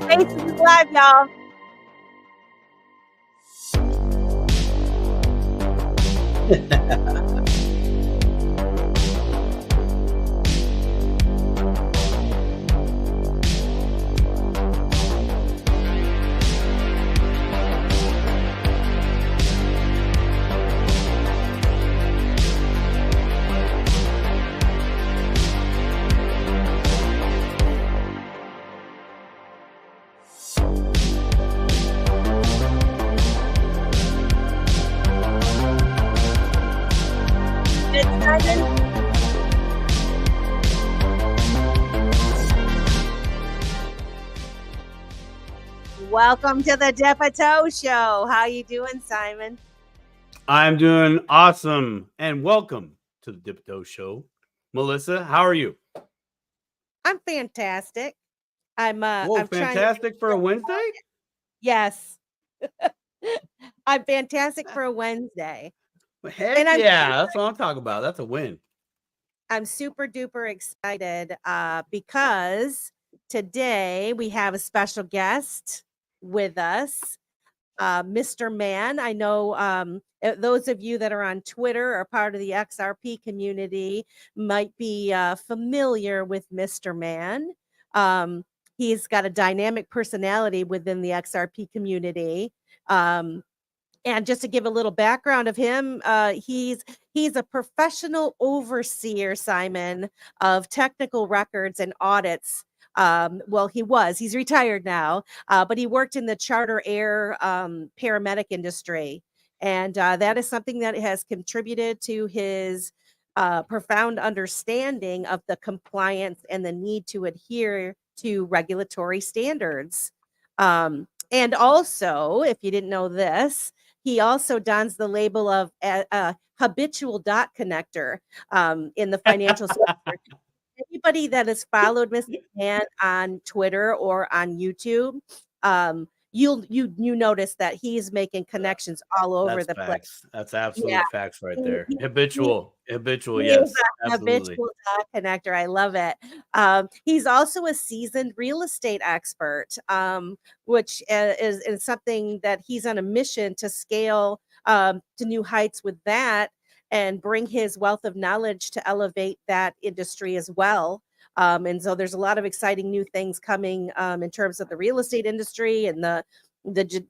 Faces is live, y'all. Welcome to the Depato Show. How you doing, Simon? I'm doing awesome, and welcome to the Depato Show. Melissa, how are you? I'm fantastic. I'm fantastic for a Wednesday? Yes. I'm fantastic for a Wednesday. Heck and that's what I'm talking about. That's a win. I'm super duper excited because today we have a special guest with us, Mr. Man. I know those of you that are on Twitter or part of the XRP community might be familiar with Mr. Man. He's got a dynamic personality within the XRP community. And just to give a little background of him, he's a professional overseer, Simon, of technical records and audits. Well, he's retired now, but he worked in the charter air paramedic industry. And that is something that has contributed to his profound understanding of the compliance and the need to adhere to regulatory standards. And also, if you didn't know this, he also dons the label of a habitual dot connector in the financial sector. Anybody that has followed Mr. Man on Twitter or on YouTube, you notice that he's making connections all over the place. That's absolute facts right there. Habitual, yes, absolutely. Habitual dot connector. I love it. He's also a seasoned real estate expert, which is something that he's on a mission to scale to new heights with that and bring his wealth of knowledge to elevate that industry as well. And so there's a lot of exciting new things coming in terms of the real estate industry and the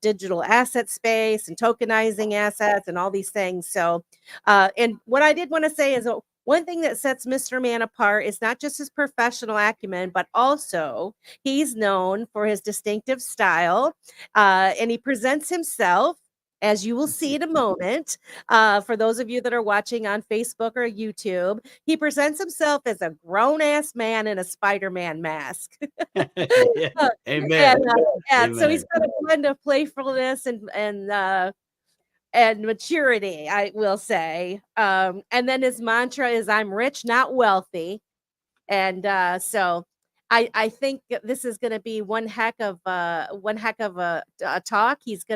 digital asset space and tokenizing assets and all these things. So, and what I did want to say is one thing that sets Mr. Man apart is not just his professional acumen, but also he's known for his distinctive style, and he presents himself, as you will see in a moment, for those of you that are watching on Facebook or YouTube, he presents himself as a grown-ass man in a Spider-Man mask. Amen. And so he's got a blend of playfulness and maturity, I will say. And then his mantra is, "I'm rich, not wealthy." And so I think this is going to be one heck of a talk. He's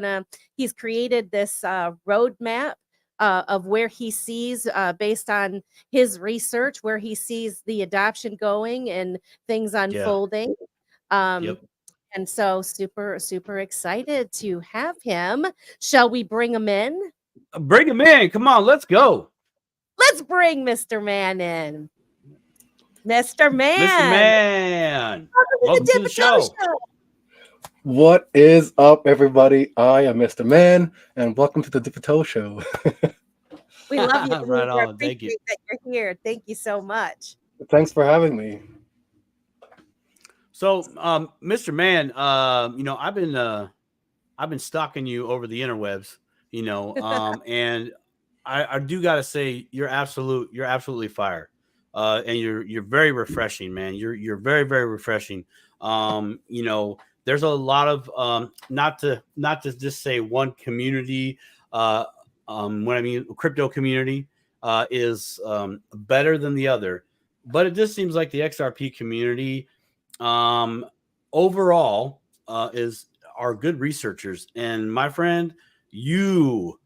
created this roadmap of where he sees, based on his research, where he sees the adoption going and things unfolding. And so super, super excited to have him. Shall we bring him in? Bring him in. Come on, let's go. Let's bring Mr. Man in. Mr. Man. Mr. Man. Welcome to the show. What is up, everybody? I am Mr. Man, and welcome to the Depato Show. We love you. Right on. Thank you. That you're here. Thank you so much. Thanks for having me. So, Mr. Man, I've been stalking you over the interwebs, and I do gotta say you're absolutely fire, and you're very refreshing, man. You're very, very refreshing. There's a lot of not to just say one community, what I mean, crypto community. is better than the other, but it just seems like the XRP community overall are good researchers. And my friend, you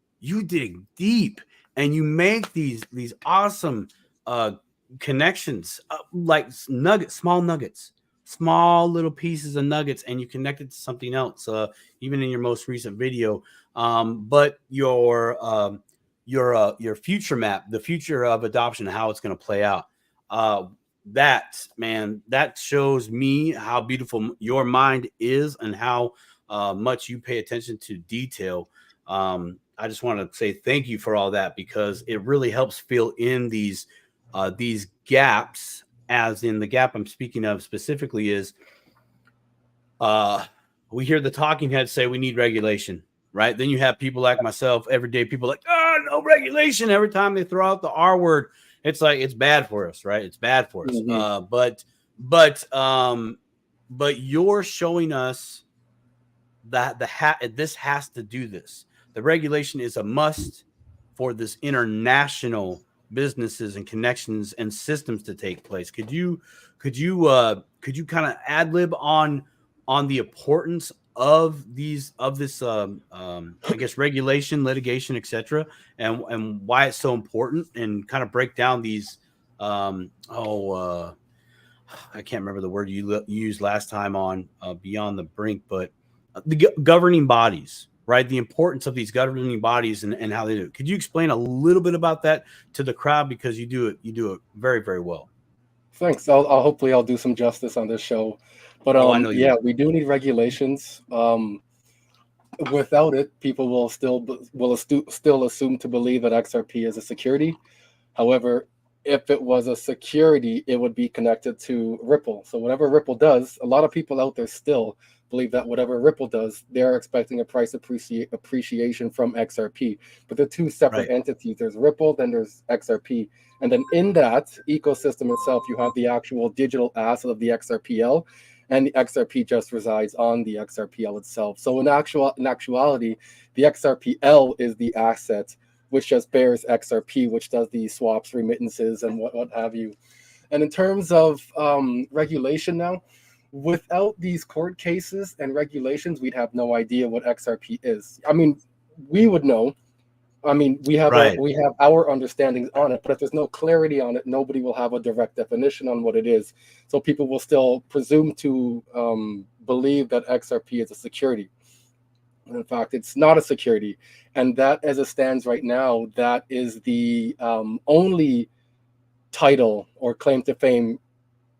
dig deep and you make these awesome connections, like small nuggets, small little pieces of nuggets, and you connect it to something else. Even in your most recent video, but your future map, the future of adoption, how it's going to play out. That shows me how beautiful your mind is and how much you pay attention to detail. I just want to say thank you for all that, because it really helps fill in these gaps. As in, the gap I'm speaking of specifically is we hear the talking heads say we need regulation, right? Then you have people like myself, everyday people like, oh, no regulation. Every time they throw out the R word, it's like, it's bad for us, right? It's bad for us. Mm-hmm. But you're showing us that this has to do this. The regulation is a must for this international businesses and connections and systems to take place. Could you kind of ad lib on the importance of this I guess regulation, litigation, etc., and why it's so important, and kind of break down these I can't remember the word you used last time on Beyond the Brink, but the governing bodies, right? The importance of these governing bodies and how they do it. Could you explain a little bit about that to the crowd, because you do it very, very well. Thanks. I'll hopefully I'll do some justice on this show. But I know you will. we do need regulations. Without it, people will still assume to believe that XRP is a security. However, if it was a security, it would be connected to Ripple. So whatever Ripple does, a lot of people out there still believe that whatever Ripple does, they're expecting a price appreciation from XRP. But they're two separate entities. There's Ripple, then there's XRP. And then in that ecosystem itself, you have the actual digital asset of the XRPL, and the XRP just resides on the XRPL itself. So in actuality, the XRPL is the asset which just bears XRP, which does the swaps, remittances, and what have you. And in terms of regulation now, without these court cases and regulations, we'd have no idea what XRP is. I mean, we would know. I mean, we have our understandings on it, but if there's no clarity on it, nobody will have a direct definition on what it is. So people will still presume to believe that XRP is a security. And in fact, it's not a security. And that, as it stands right now, that is the only title or claim to fame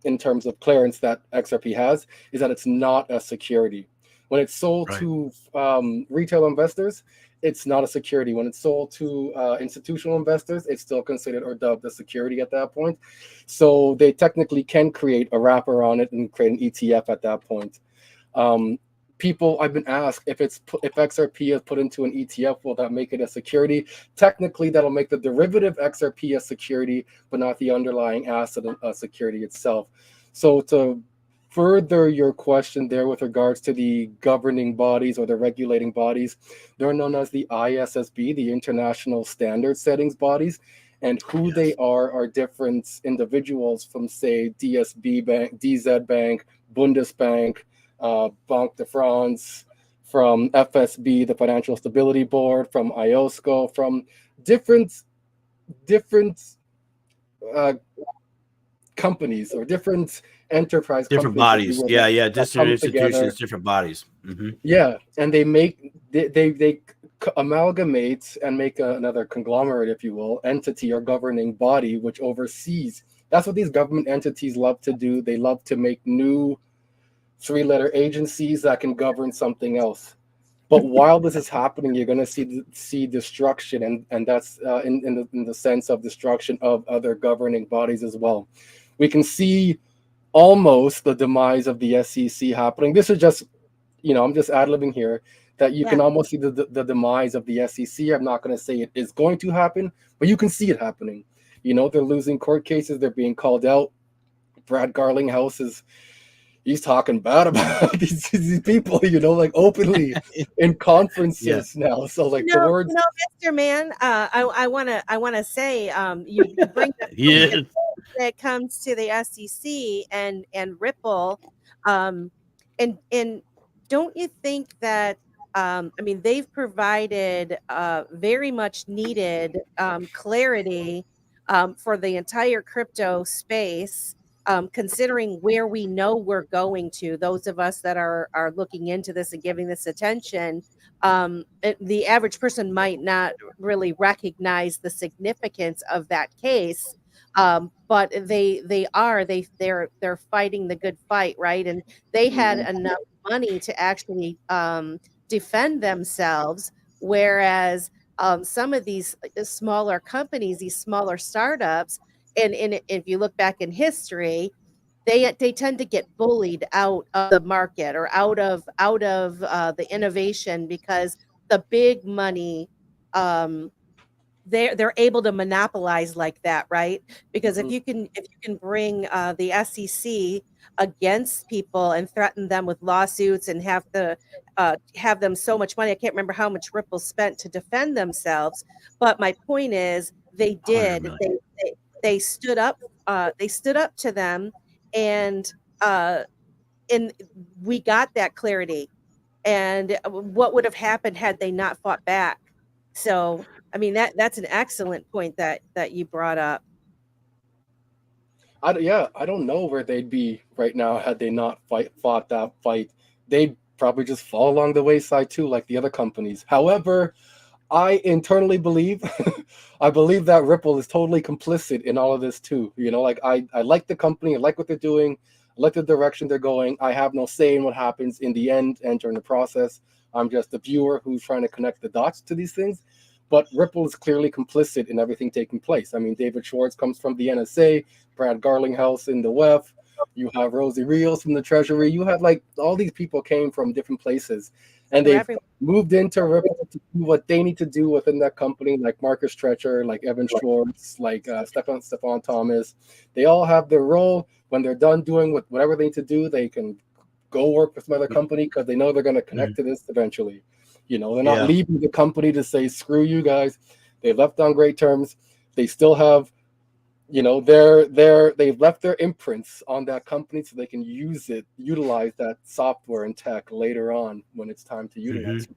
in terms of clearance that XRP has, is that it's not a security. When it's sold to retail investors, it's not a security. When it's sold to institutional investors, it's still considered or dubbed a security at that point. So they technically can create a wrapper on it and create an ETF at that point. I've been asked if XRP is put into an ETF, will that make it a security? Technically, that'll make the derivative XRP a security, but not the underlying asset a security itself. So to further your question there with regards to the governing bodies or the regulating bodies, they're known as the ISSB, the International Standard Settings Bodies, and who they are different individuals from, say, DSB Bank, DZ Bank, Bundesbank, Banque de France, from FSB, the Financial Stability Board, from IOSCO, from different companies or different enterprise different companies, bodies. Different institutions, different bodies. Mm-hmm. Yeah, and they amalgamate and make another conglomerate, if you will, entity or governing body, which oversees. That's what these government entities love to do. They love to make new three-letter agencies that can govern something else. But while this is happening, you're going to see destruction, and that's in the sense of destruction of other governing bodies as well. We can see almost the demise of the SEC happening. This is just, I'm just ad-libbing here, that you can almost see the demise of the SEC. I'm not going to say it is going to happen, but you can see it happening. They're losing court cases. They're being called out. Brad Garlinghouse is he's talking bad about these people, like openly in conferences now. So like the words, Mr. Man, I wanna say, you bring up Yeah. when it comes to the SEC and Ripple, um, and don't you think that, I mean, they've provided very much needed clarity for the entire crypto space, considering where we know we're going to, those of us that are looking into this and giving this attention. The average person might not really recognize the significance of that case, but they're fighting the good fight, right? And they had enough money to actually defend themselves, whereas some of these smaller companies, these smaller startups, and if you look back in history, they tend to get bullied out of the market or out of the innovation because the big money, um, they're able to monopolize like that, right? Because if Mhm. you can bring the SEC against people and threaten them with lawsuits and have them so much money, I can't remember how much Ripple spent to defend themselves, but my point is they 100 did million. they stood up to them, and uh, and we got that clarity. And what would have happened had they not fought back? So, I mean, that's an excellent point that you brought up. I don't know where they'd be right now had they not fought that fight. They'd probably just fall along the wayside too, like the other companies. However, I internally believe, I believe that Ripple is totally complicit in all of this too. Like I like the company, I like what they're doing, I like the direction they're going. I have no say in what happens in the end and during the process. I'm just a viewer who's trying to connect the dots to these things. But Ripple is clearly complicit in everything taking place. I mean, David Schwartz comes from the NSA, Brad Garlinghouse in the WEF. You have Rosie Rios from the Treasury. You have like all these people came from different places, and For they've everyone. moved into Ripple to do what they need to do within that company, like Marcus Treacher, like Evan Schwartz, like Stefan Thomas. They all have their role. When they're done doing whatever they need to do, they can go work with some other company because they know they're going to connect to this eventually. They're not Yeah. leaving the company to say, screw you guys. They left on great terms. They still have, they've left their imprints on that company so they can utilize that software and tech later on when it's time to utilize it.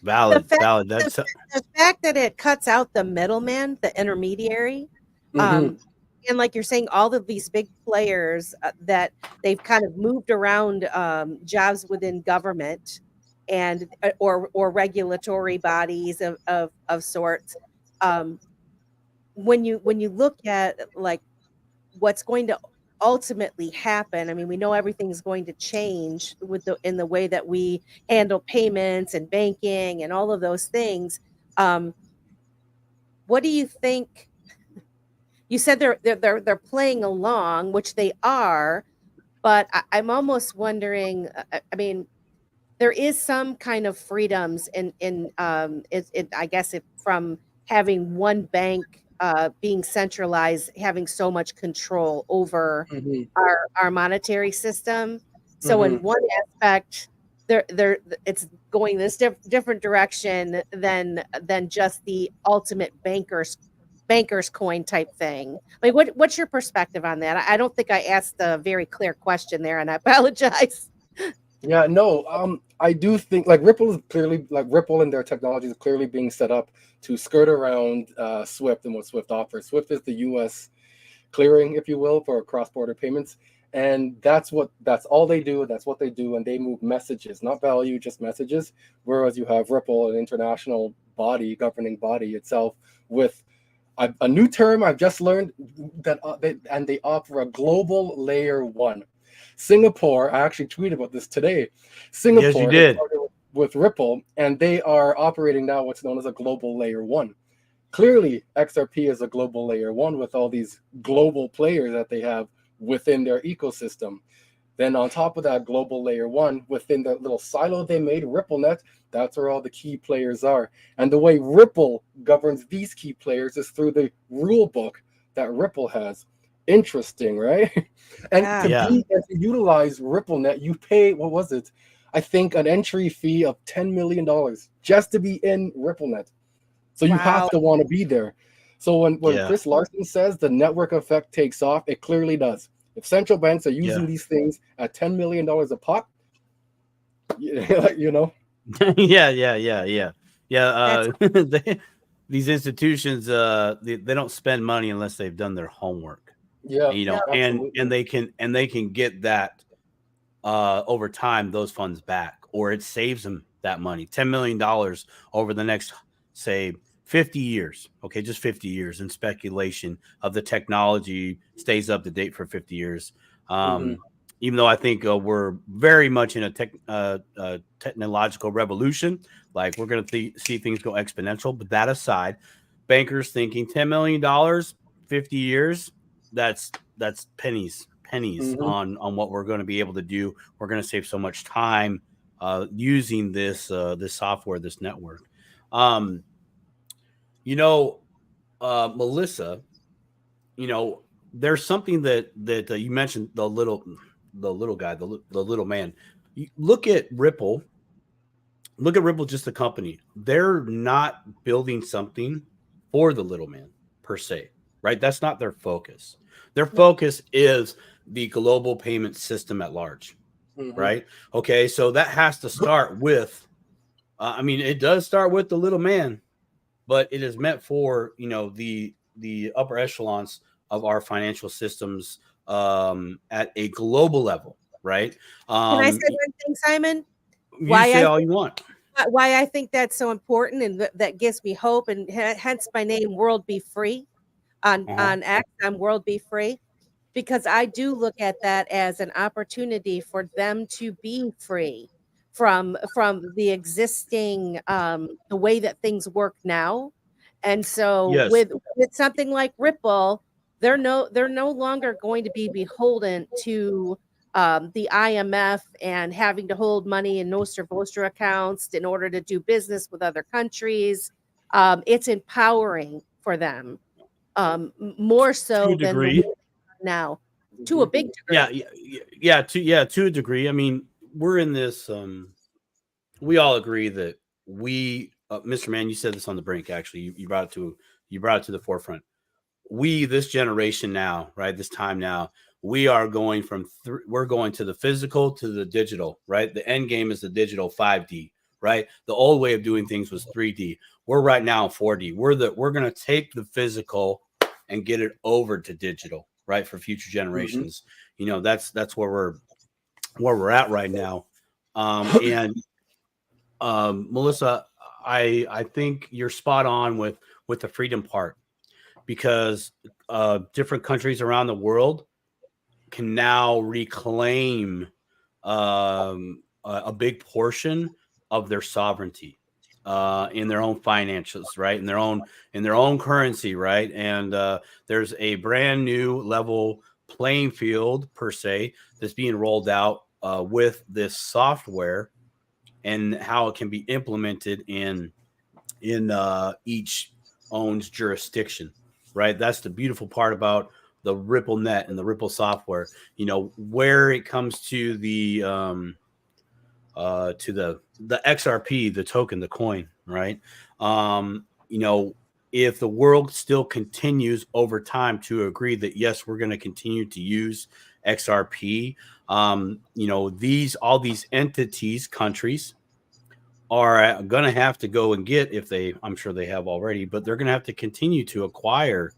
The fact Valid. the, That's the fact that it cuts out the middleman, the intermediary, Mm-hmm. and like you're saying, all of these big players that they've kind of moved around jobs within government and or regulatory bodies of sorts. Um, when you look at like what's going to ultimately happen, I mean, we know everything's going to change in the way that we handle payments and banking and all of those things. Um, what do you think? You said they're playing along, which they are, but I'm almost wondering. I mean, there is some kind of freedoms in I guess from having one bank being centralized, having so much control over Mm-hmm. our monetary system. So Mm-hmm. in one aspect, there it's going this different direction than just the ultimate banker's coin type thing. Like what's your perspective on that? I don't think I asked a very clear question there, and I apologize. Yeah, no, I do think like Ripple is clearly like Ripple and their technology is clearly being set up to skirt around Swift and what Swift offers. Swift is the U.S. clearing, if you will, for cross-border payments, and that's all they do. That's what they do, and they move messages, not value, just messages. Whereas you have Ripple, an international body, governing body itself, with a new term I've just learned and they offer a global layer one. Singapore, I actually tweeted about this today. yes, you Singapore has did. partnered with Ripple, and they are operating now what's known as a global layer one. Clearly, XRP is a global layer one with all these global players that they have within their ecosystem. Then on top of that global layer one, within the little silo they made, RippleNet, that's where all the key players are. And the way Ripple governs these key players is through the rule book that Ripple has. interesting, right? And Yeah. to Yeah. to utilize RippleNet, you pay, what was it? I think an entry fee of $10 million just to be in RippleNet. So you Wow. have to want to be there. So when Yeah. Chris Larson says the network effect takes off, it clearly does. If central banks are using Yeah. these things at $10 million a pop, you know, Yeah. That's These institutions, they don't spend money unless they've done their homework. yeah, You know, absolutely. and they can get that over time, those funds back, or it saves them that money. $10 million over the next, say, 50 years. Okay, just 50 years in speculation of the technology stays up to date for 50 years. Mhm. Even though I think we're very much in a technological revolution, like we're going to see things go exponential. But that aside, bankers thinking $10 million, 50 years, that's pennies Mhm. on what we're going to be able to do. We're going to save so much time using this software, this network. Um, you know, Melissa, you know, there's something that you mentioned, the little guy, the little man. You look at Ripple. Look at Ripple, just the company. They're not building something for the little man per se, right? That's not their focus. Their focus is the global payment system at large, Mhm. right? Okay, so that has to start with. I mean, it does start with the little man, but it is meant for, you know, the upper echelons of our financial systems at a global level, right? Can I say Um, one thing, Simon? you Why say I all you want. why I think that's so important, and that gives me hope, and hence my name, World Be Free, Uh-huh. on X. I'm World Be Free, because I do look at that as an opportunity for them to be free from the existing the way that things work now. And so Yes. with something like Ripple, they're no longer going to be beholden to the IMF and having to hold money in Nostra Vostra accounts in order to do business with other countries. It's empowering for them, more To a so than the way degree. they are now, to a Mhm. big Yeah, degree. to a degree. I mean, we're in this we all agree that we Mr. Man, you said this on the brink actually. You brought it to the forefront. We, this generation now, right? This time now, we are going we're going to the physical to the digital, right? The end game is the digital 5D, right? The old way of doing things was 3D. We're right now in 4D. We're going to take the physical and get it over to digital, right? For future Mhm. generations. You know, that's where we're at right now. And Melissa, I think you're spot on with the freedom part, because different countries around the world can now reclaim a big portion of their sovereignty in their own finances, right? In their own currency, right? And there's a brand new level playing field per se that's being rolled out with this software and how it can be implemented in each owns jurisdiction, right? That's the beautiful part about the Ripple Net and the Ripple software. You know, where it comes to the XRP, the token, the coin, right? You know, if the world still continues over time to agree that yes, we're going to continue to use XRP, you know, all these entities, countries are going to have to go and get, if they, I'm sure they have already, but they're going to have to continue to acquire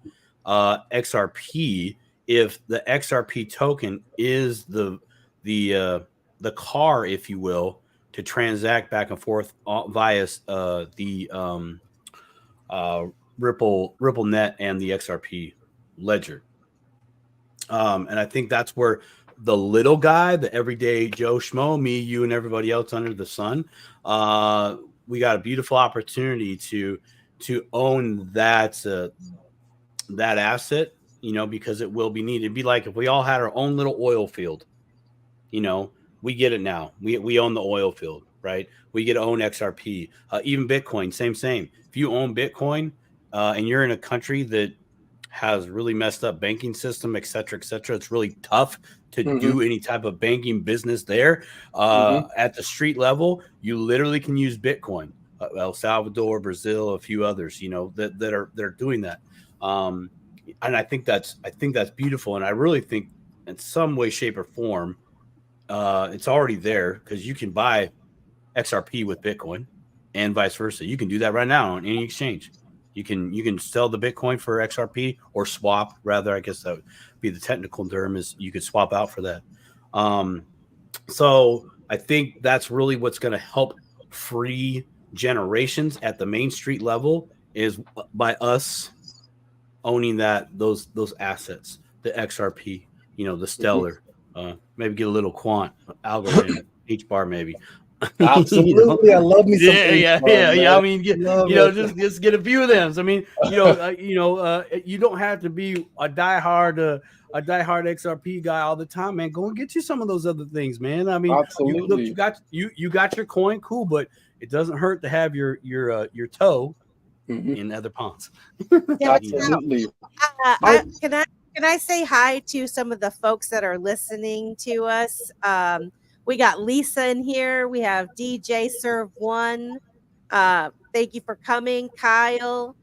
XRP if the XRP token is the car, if you will, to transact back and forth via the uh, Ripple Net and the XRP ledger. And I think that's where the little guy, the everyday Joe Schmo, me, you, and everybody else under the sun, we got a beautiful opportunity to own that asset, you know, because it will be needed. It'd be like if we all had our own little oil field, you know, we get it now. We own the oil field, right? We get to own XRP, even Bitcoin, same. If you own Bitcoin and you're in a country that has really messed up banking system, et cetera, et cetera. It's really tough to Mhm. do any type of banking business there. Mhm. At the street level, you literally can use Bitcoin. El Salvador, Brazil, a few others, that are doing that. And I think that's beautiful. And I really think in some way, shape, or form, it's already there because you can buy XRP with Bitcoin and vice versa. You can do that right now on any exchange. You can sell the Bitcoin for XRP or swap, rather. I guess that would be the technical term, is you could swap out for that. So I think that's really what's going to help free generations at the Main Street level, is by us owning those assets, the XRP, the Stellar, maybe get a little quant algorithm, H bar maybe. Absolutely, I love me some Yeah. I man. mean, Love it. just get a few of them. So, I mean, you don't have to be a diehard XRP guy all the time, man. Go and get you some of those other things, man. I mean, Absolutely. you got your coin, cool, but it doesn't hurt to have your toe Mhm. in other ponds. Yeah, Absolutely. can I say hi to some of the folks that are listening to us? We got Lisa in here. We have DJ Serve One. Thank you for coming, Kyle.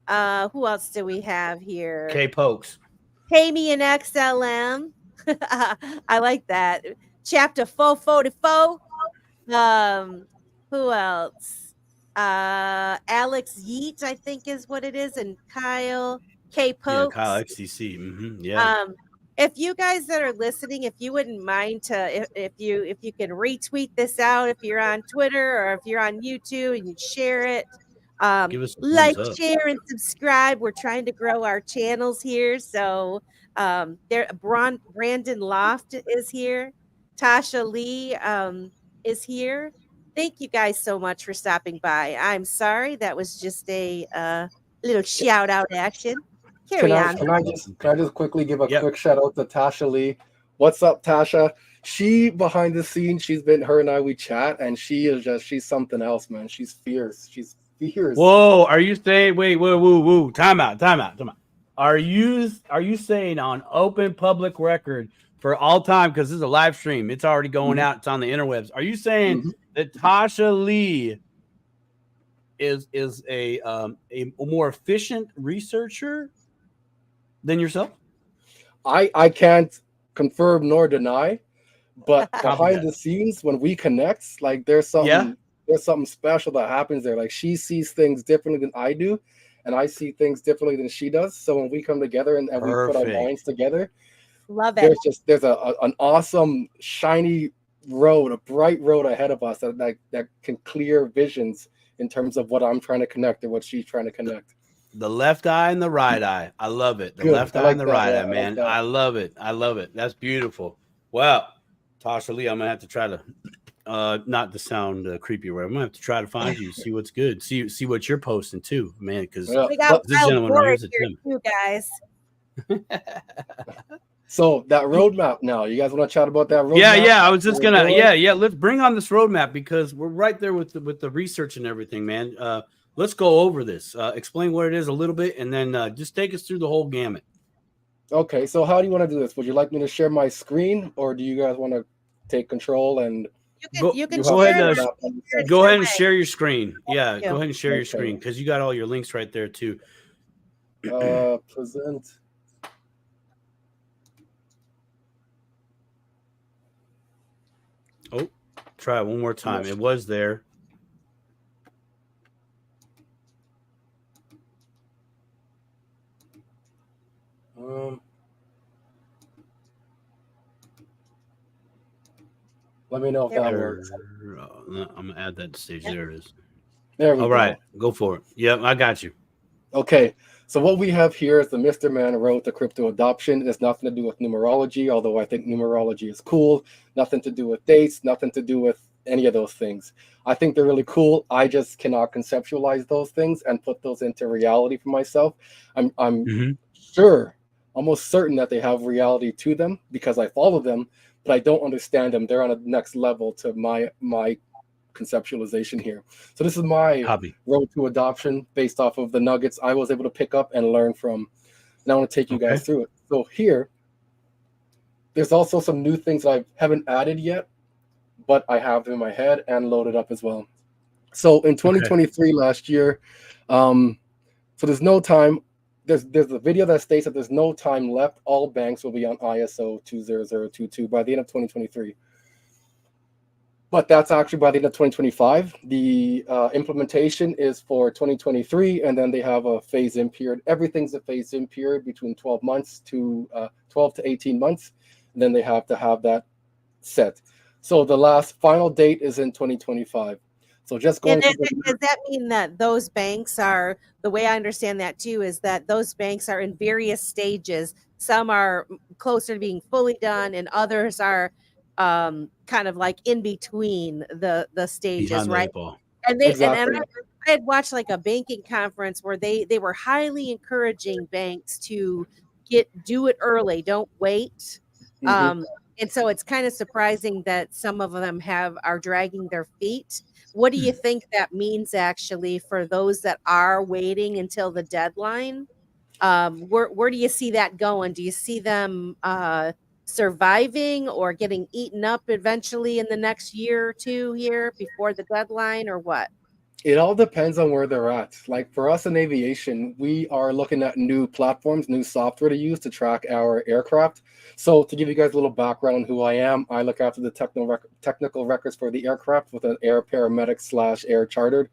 Who else do we have here? K Pokes. Tammy and XLM. I like that. Chapter 444. Who else? Alex Yeet, I think is what it is, and Kyle K Yeah, Pokes. Kyle XTC. Yeah. If you guys that are listening, if you wouldn't mind to, if you can retweet this out, if you're on Twitter or if you're on YouTube and you share it, Give us a like, thumbs up. share, and subscribe. We're trying to grow our channels here. So Brandon Loft is here. Tasha Lee is here. Thank you guys so much for stopping by. I'm sorry, that was just a little shout out action. Carry on. Can I just quickly give a Yep. quick shout out to Tasha Lee? What's up, Tasha? She behind the scenes, her and I, we chat, and she's something else, man. She's fierce. She's fierce. Whoa, are you saying? Wait, whoa, time out. Are you saying on open public record for all time, because this is a live stream, it's already going out, it's on the interwebs? Are you saying that Tasha Lee is a more efficient researcher than yourself? I can't confirm nor deny, but behind that. the scenes, when we connect, like there's something special that happens there. Like she sees things differently than I do, and I see things differently than she does. So when we come together and we put our minds together, love it. There's an awesome shiny road, a bright road ahead of us that can clear visions in terms of what I'm trying to connect or what she's trying to connect. The left eye and the right eye. I love it. The Good. left I eye like and the that, right yeah, eye, I man. like that. I love it. I love it. That's beautiful. Well, Tasha Lee, I'm gonna have to try to not to sound creepy, right? I'm gonna have to try to find you, see what's good, see what you're posting too, man. Because We got this Wild gentleman right here is Boar a here gem. too, guys. So that roadmap now, you guys want to chat about that roadmap? Yeah. I was just gonna, let's bring on this roadmap because we're right there with the research and everything, man. Let's go over this. Explain what it is a little bit, and then just take us through the whole gamut. Okay, so how do you want to do this? Would you like me to share my screen, or do you guys want to take control and You can go share ahead, it. go ahead and share your screen. Yeah, Yeah. go ahead and share your screen because you got all your links right there too. present? Oh, try it one more time. It was there. Let me know if that works. I'm gonna add that to stage. There it is. There we go. All right, go for it. Yep, I got you. Okay, so what we have here is the Mr. Man Road to Crypto Adoption. It has nothing to do with numerology, although I think numerology is cool. Nothing to do with dates, nothing to do with any of those things. I think they're really cool. I just cannot conceptualize those things and put those into reality for myself. I'm sure, almost certain that they have reality to them because I follow them, but I don't understand them. They're on a next level to my conceptualization here. So this is my Hobby. road to adoption based off of the nuggets I was able to pick up and learn from and I want to take you guys through it. So here, there's also some new things that I haven't added yet, but I have them in my head and loaded up as well. So in 2023 last year, so there's no time. There's a video that states that there's no time left. All banks will be on ISO 20022 by the end of 2023. But that's actually by the end of 2025. The implementation is for 2023, and then they have a phase-in period. Everything's a phase-in period between 12 months to 12 to 18 months. And then they have to have that set. So the last final date is in 2025. So just going. Does that mean that those banks are, the way I understand that too, is that those banks are in various stages. Some are closer to being fully done, and others are kind of like in between the stages, right? And they exactly. and I had watched like a banking conference where they were highly encouraging banks to do it early, don't wait. And so it's kind of surprising that some of them are dragging their feet. What do you think that means actually for those that are waiting until the deadline? Where do you see that going? Do you see them surviving or getting eaten up eventually in the next year or two here before the deadline, or what? It all depends on where they're at. Like for us in aviation, we are looking at new platforms, new software to use to track our aircraft. So to give you guys a little background on who I am, I look after the technical records for the aircraft with an air paramedic / air chartered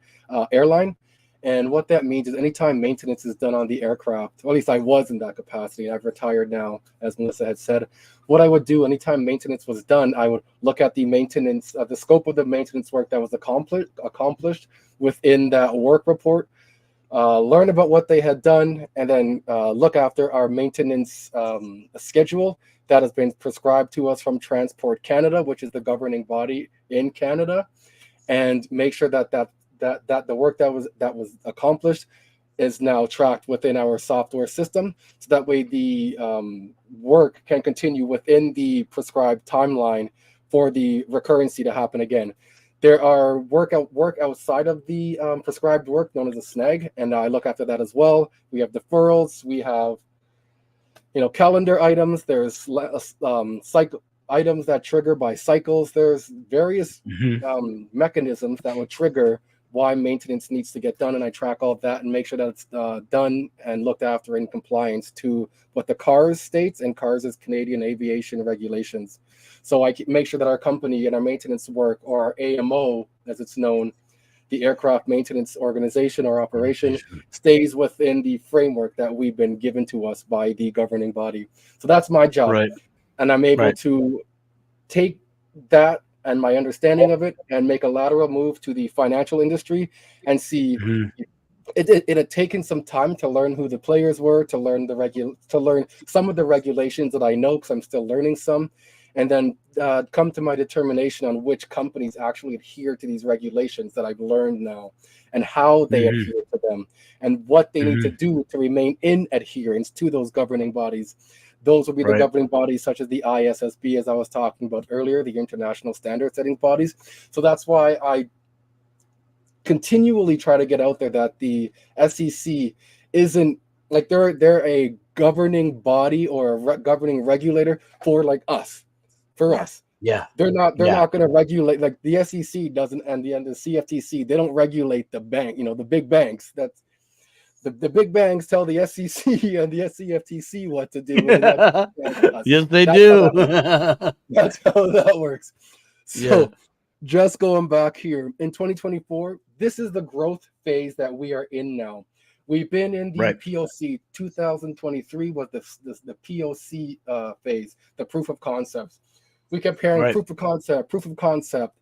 airline. And what that means is anytime maintenance is done on the aircraft, or at least I was in that capacity, I've retired now, as Melissa had said, what I would do anytime maintenance was done, I would look at the maintenance, the scope of the maintenance work that was accomplished within that work report, learn about what they had done, and then look after our maintenance schedule that has been prescribed to us from Transport Canada, which is the governing body in Canada, and make sure that the work that was accomplished is now tracked within our software system, so that way the work can continue within the prescribed timeline for the recurrency to happen again. There are work outside of the prescribed work known as a snag, and I look after that as well. We have deferrals, we have calendar items, there's cycle items that trigger by cycles. There's various mechanisms that would trigger why maintenance needs to get done, and I track all of that and make sure that it's done and looked after in compliance to what the CARS states, and CARS is Canadian Aviation Regulations. So I make sure that our company and our maintenance work, or our AMO as it's known, the Aircraft Maintenance Organization or Operation, stays within the framework that we've been given to us by the governing body. So that's my job. Right. And I'm able to take that and my understanding of it and make a lateral move to the financial industry and see it had taken some time to learn who the players were, to learn some of the regulations that I know, because I'm still learning some, and then come to my determination on which companies actually adhere to these regulations that I've learned now, and how they adhere to them, and what they need to do to remain in adherence to those governing bodies. Those will be the governing bodies such as the ISSB, as I was talking about earlier, the international standard setting bodies. So that's why I continually try to get out there that the SEC isn't like they're a governing body or a governing regulator for like us, for us. Yeah, they're not going to regulate, like the SEC doesn't, and the CFTC, they don't regulate the bank, the big banks. That's the big banks tell the SEC and the CFTC what to do. Yes, they do. That's how that works. So just going back here in 2024, this is the growth phase that we are in now. We've been in the POC. 2023 was the POC phase, the proof of concepts. We kept hearing proof of concept.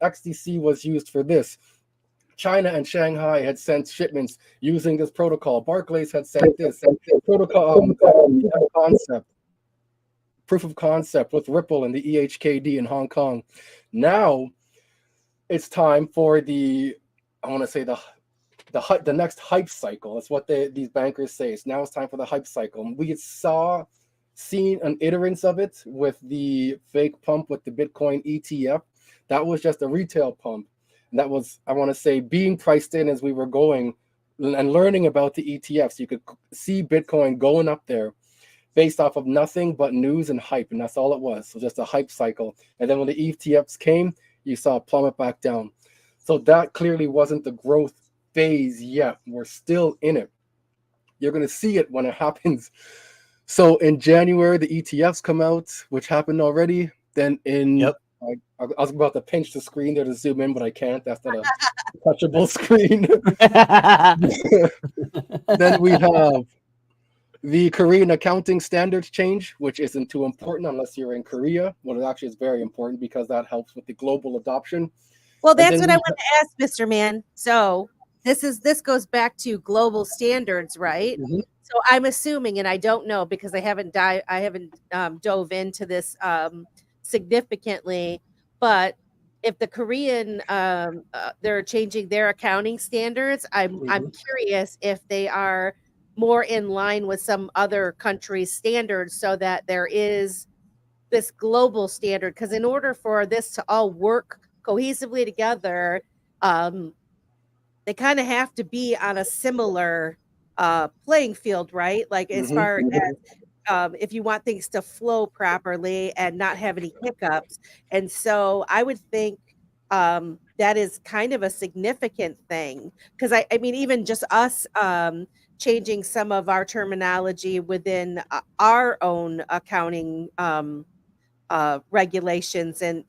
XDC was used for this. China and Shanghai had sent shipments using this protocol. Barclays had sent this protocol proof of concept with Ripple and the EHKD in Hong Kong. Now it's time for the next hype cycle. That's what these bankers say. Now it's time for the hype cycle. We seen an iterance of it with the fake pump with the Bitcoin ETF. That was just a retail pump. And that was, I want to say, being priced in as we were going and learning about the ETFs. You could see Bitcoin going up there. based off of nothing but news and hype, and that's all it was. So just a hype cycle. And then when the ETFs came, you saw it plummet back down. So that clearly wasn't the growth phase yet. We're still in it. You're going to see it when it happens. So in January, the ETFs come out, which happened already. Then in, I was about to pinch the screen there to zoom in, but I can't. That's not a touchable screen. Then we have the Korean accounting standards change, which isn't too important unless you're in Korea. Well, it actually is very important because that helps with the global adoption. Well, that's what I want to ask, Mr. Mann. So this goes back to global standards, right? Mhm. So I'm assuming, and I don't know because I haven't dove into this significantly, but if the Korean they're changing their accounting standards, I'm curious if they are more in line with some other countries' standards, so that there is this global standard. Because in order for this to all work cohesively together, they kind of have to be on a similar playing field, right? Like as far as if you want things to flow properly and not have any hiccups. And so I would think that is kind of a significant thing, because I mean, even just us changing some of our terminology within our own accounting regulations and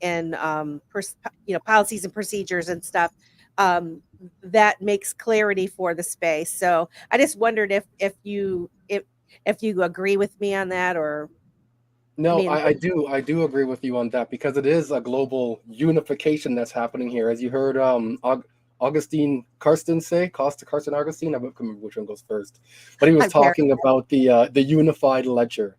policies and procedures and stuff, that makes clarity for the space. So I just wondered if you agree with me on that, or No, I do agree with you on that, because it is a global unification that's happening here. As you heard Augustine Carsten say, Carsten Augustine, I can't remember which one goes first, but he was talking about the unified ledger.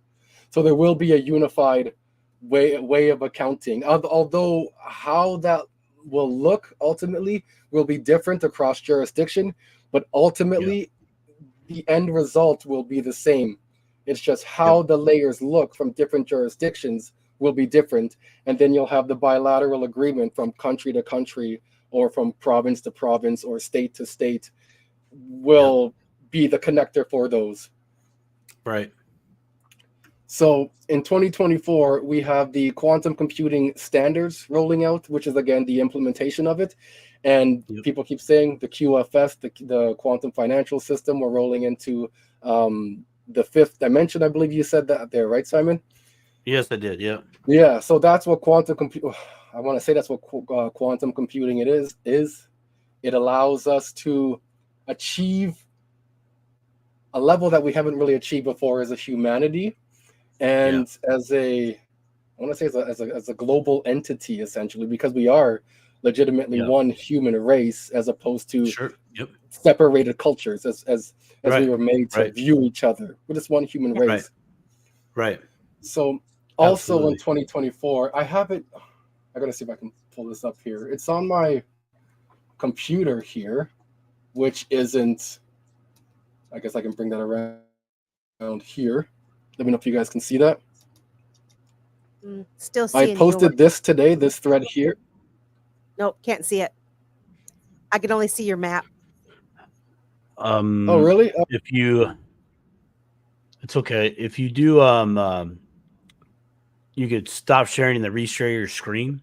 So there will be a unified way of accounting, although how that will look ultimately will be different across jurisdiction, but ultimately the end result will be the same. It's just how the layers look from different jurisdictions will be different, and then you'll have the bilateral agreement from country to country, or from province to province, or state to state, will be the connector for those. Right. So in 2024, we have the quantum computing standards rolling out, which is again the implementation of it. And people keep saying the QFS, the quantum financial system, we're rolling into the fifth dimension. I believe you said that there, right, Simon? Yes, I did. Yeah. Yeah. So that's what quantum computing. I want to say that's what quantum computing is. It allows us to achieve a level that we haven't really achieved before as a humanity. And as a global entity, essentially, because we are legitimately one human race, as opposed to separated cultures, as we were made to view each other. We're just one human race. Right. So also in 2024, I have it. I gotta see if I can pull this up here. It's on my computer here, which isn't. I guess I can bring that around here. Let me know if you guys can see that. Still seeing. I posted this today, this thread here. Nope, can't see it. I can only see your map. Oh, really? If you, it's okay. If you do, you could stop sharing and then reshare your screen.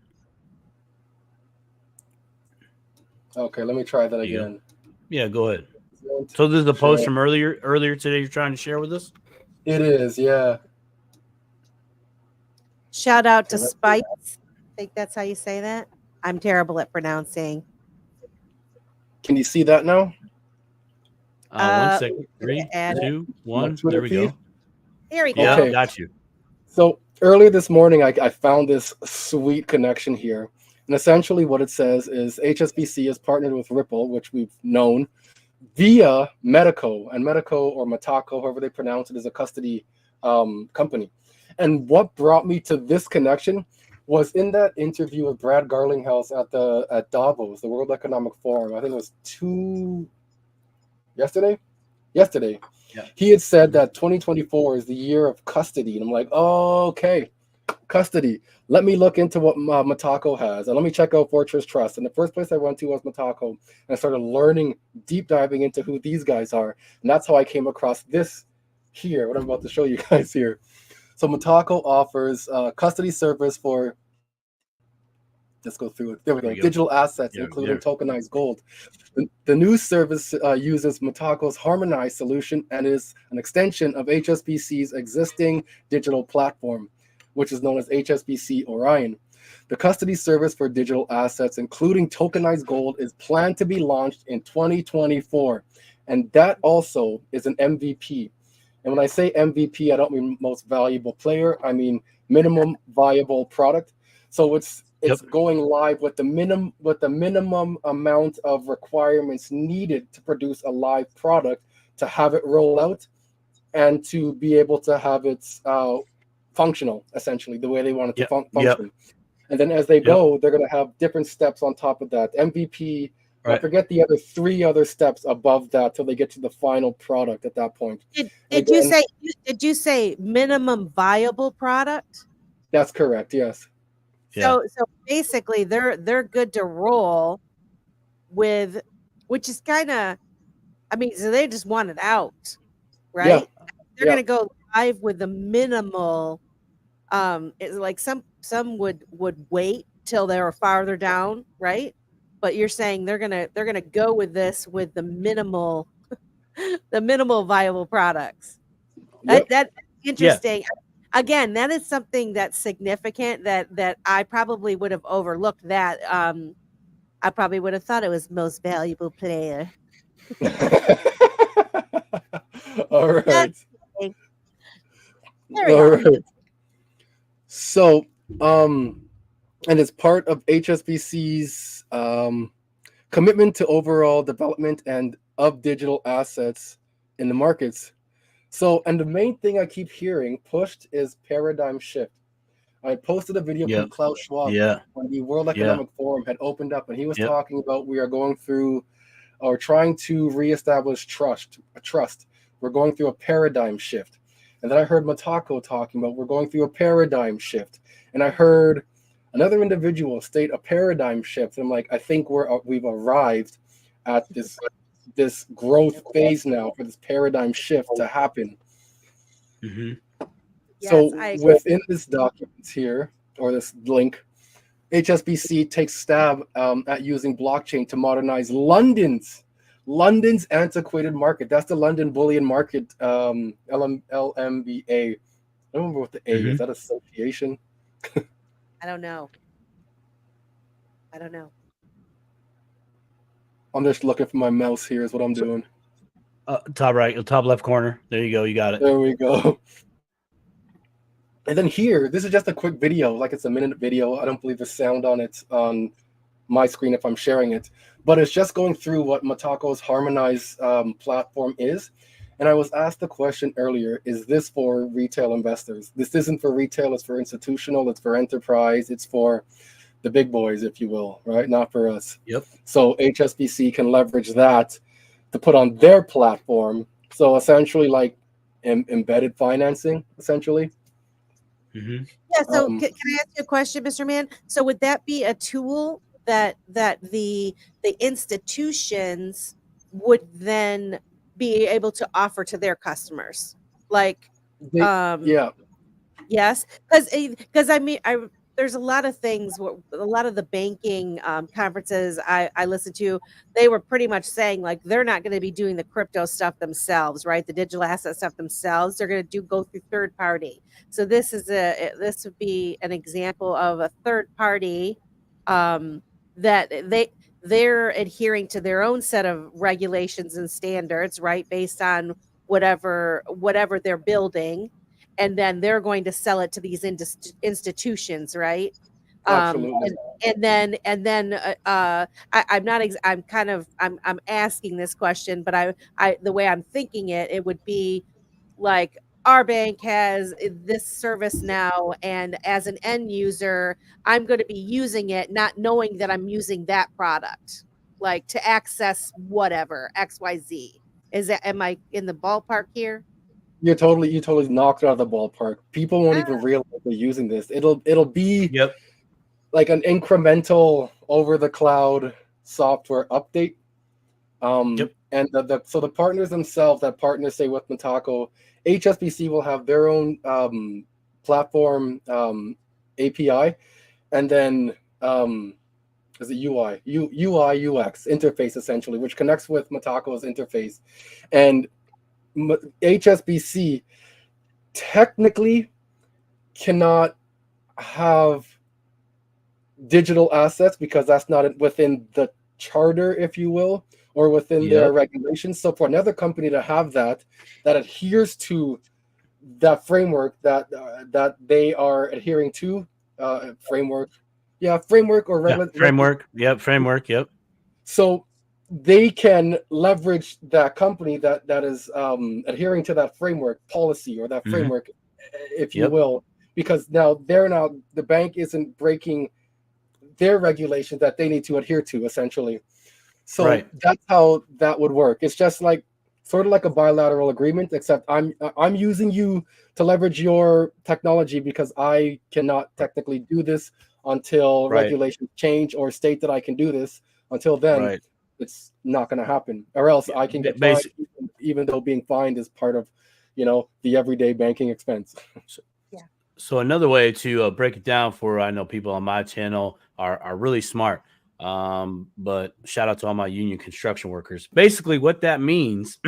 Okay, let me try that again. Yeah, go ahead. So this is the post from earlier today you're trying to share with us? It is, yeah. Shout out to Spikes. I think that's how you say that. I'm terrible at pronouncing. Can you see that now? 1 second. 3, 2, 1. There we go. There we go. Yeah, Okay. got you. So earlier this morning, I found this sweet connection here. And essentially what it says is HSBC has partnered with Ripple, which we've known, via Medico. And Medico, or Mataco, however they pronounce it, is a custody company. And what brought me to this connection was in that interview with Brad Garlinghouse at Davos, the World Economic Forum. I think it was yesterday. Yeah. He had said that 2024 is the year of custody. And I'm like, oh, okay, custody. Let me look into what Mataco has, and let me check out Fortress Trust. And the first place I went to was Mataco, and I started learning, deep diving into who these guys are. And that's how I came across this here, what I'm about to show you guys here. So Mataco offers custody service for, let's go through it. There we go. Digital assets, including tokenized gold. The new service uses Mataco's harmonized solution and is an extension of HSBC's existing digital platform, which is known as HSBC Orion. The custody service for digital assets, including tokenized gold, is planned to be launched in 2024. And that also is an MVP. And when I say MVP, I don't mean most valuable player. I mean minimum viable product. So it's going live with the minimum amount of requirements needed to produce a live product, to have it roll out, and to be able to have it functional, essentially the way they want it to function. And then as they go, they're going to have different steps on top of that. MVP. I forget the other 3 other steps above that till they get to the final product at that point. Did you say minimum viable product? That's correct. Yes. So basically they're good to roll with, which is kind of, I mean, so they just want it out, right? Yeah. They're going to go live with the minimal. It's like some would wait till they were farther down, right? But you're saying they're gonna go with this with the minimal viable products. That's interesting. Yeah. Again, that is something that's significant that I probably would have overlooked. That I probably would have thought it was most valuable player. All right. All right. So, and it's part of HSBC's commitment to overall development and of digital assets in the markets. So, and the main thing I keep hearing pushed is paradigm shift. I posted a video from Klaus Schwab when the World Economic Forum had opened up, and he was talking about we are going through or trying to reestablish trust. We're going through a paradigm shift. And then I heard Mataco talking about we're going through a paradigm shift. And I heard another individual state a paradigm shift. And I'm like, I think we've arrived at this growth phase now for this paradigm shift to happen. Mm-hmm. So within this document here, or this link, HSBC takes stab at using blockchain to modernize London's antiquated market. That's the London Bullion Market, LMBA. I don't remember what the A is. That association? I don't know. I'm just looking for my mouse here is what I'm doing. Top right, top left corner. There you go. You got it. There we go. And then here, this is just a quick video, like it's a minute video. I don't believe there's sound on it on my screen if I'm sharing it, but it's just going through what Mataco's harmonized platform is. And I was asked the question earlier, is this for retail investors? This isn't for retail, it's for institutional, it's for enterprise, it's for the big boys, if you will, right? Not for us. Yep. So HSBC can leverage that to put on their platform. So essentially like embedded financing, essentially. Mm-hmm. Yeah, so can I ask you a question, Mr. Mann? So would that be a tool that the institutions would then be able to offer to their customers? Like, yes, because I mean, there's a lot of things, a lot of the banking conferences I listened to, they were pretty much saying like they're not going to be doing the crypto stuff themselves, right? The digital asset stuff themselves. They're going to go through third party. So this would be an example of a third party that they're adhering to their own set of regulations and standards, right? Based on whatever they're building. And then they're going to sell it to these institutions, right? Absolutely. I'm asking this question, but the way I'm thinking it would be like our bank has this service now, and as an end user, I'm going to be using it, not knowing that I'm using that product, like to access whatever XYZ. Am I in the ballpark here? You totally knocked it out of the ballpark. People won't even realize they're using this. It'll be like an incremental over the cloud software update Yep. And so the partners themselves that partner, say, with Mitaco, HSBC will have their own platform API, and then is it UI UX interface, essentially, which connects with Mitaco's interface. And HSBC technically cannot have digital assets because that's not within the charter, if you will, or within their regulations. So for another company to have that adheres to that framework that they are adhering to, framework or framework. Yep, framework. Yep. So they can leverage that company that is adhering to that framework policy or that framework, if you will, because now the bank isn't breaking their regulations that they need to adhere to, essentially. So that's how that would work. It's just like sort of like a bilateral agreement, except I'm using you to leverage your technology because I cannot technically do this until regulations change or state that I can do this. Until then, it's not going to happen, or else I can get fined, even though being fined is part of, the everyday banking expense. So another way to break it down for, I know people on my channel are really smart, but shout out to all my union construction workers. Basically, what that means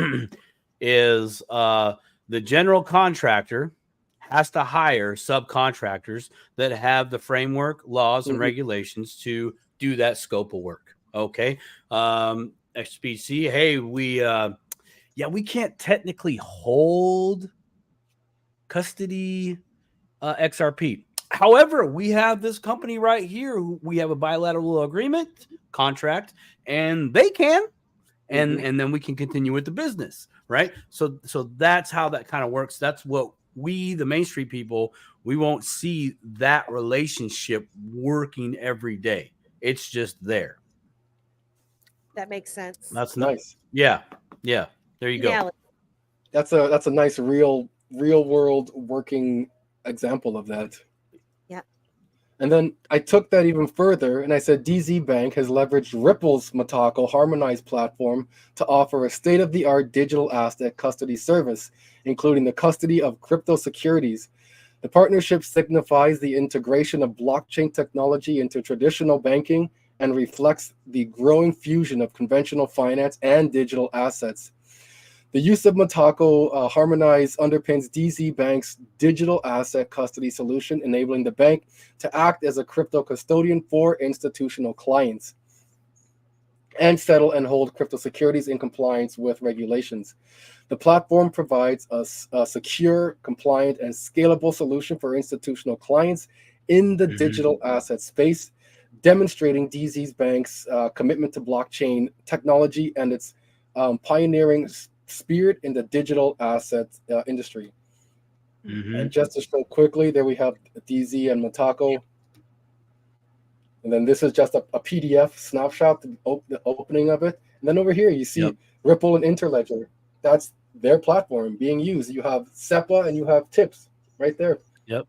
is the general contractor has to hire subcontractors that have the framework, laws, and regulations to do that scope of work. Okay. XBC, hey, we can't technically hold custody XRP. However, we have this company right here who we have a bilateral agreement contract, and they can, and then we can continue with the business, right? So that's how that kind of works. That's what we, the Main Street people, we won't see that relationship working every day. It's just there. That makes sense. That's nice. Yeah. There you go. That's a nice real world working example of that. Yeah. And then I took that even further and I said DZ Bank has leveraged Ripple's Mitaco harmonized platform to offer a state-of-the-art digital asset custody service, including the custody of crypto securities. The partnership signifies the integration of blockchain technology into traditional banking and reflects the growing fusion of conventional finance and digital assets. The use of Mitaco Harmonize underpins DZ Bank's digital asset custody solution, enabling the bank to act as a crypto custodian for institutional clients and settle and hold crypto securities in compliance with regulations. The platform provides a secure, compliant, and scalable solution for institutional clients in the digital asset space, demonstrating DZ Bank's commitment to blockchain technology and its pioneering spirit in the digital asset industry. And just to show quickly, there we have DZ and Mitaco. And then this is just a PDF snapshot, the opening of it. And then over here, you see Ripple and Interledger. That's their platform being used. You have SEPA and you have TIPS right there. Yep.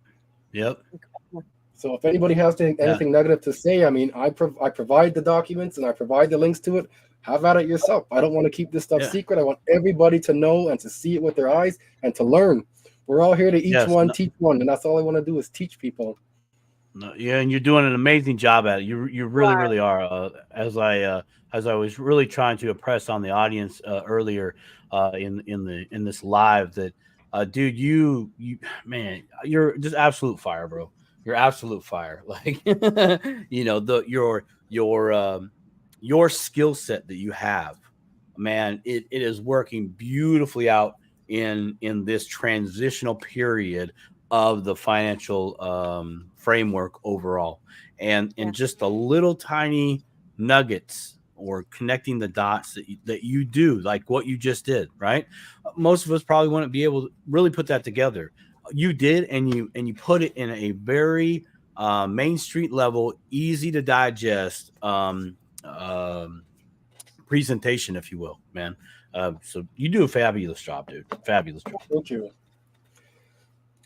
So if anybody has anything negative to say, I mean, I provide the documents and I provide the links to it. Have at it yourself. I don't want to keep this stuff secret. I want everybody to know and to see it with their eyes and to learn. We're all here to teach one, and that's all I want to do is teach people. And you're doing an amazing job at it. You really are. As I was really trying to impress on the audience earlier in this live, that dude, you man, you're just absolute fire, bro. You're absolute fire. Like your skill set that you have, man, it is working beautifully out in this transitional period of the financial framework overall, and just the little tiny nuggets or connecting the dots that you do, like what you just did, right? Most of us probably wouldn't be able to really put that together. You did, and you put it in a very Main Street level, easy to digest presentation, if you will, man. So you do a fabulous job, dude. Fabulous job. Thank you.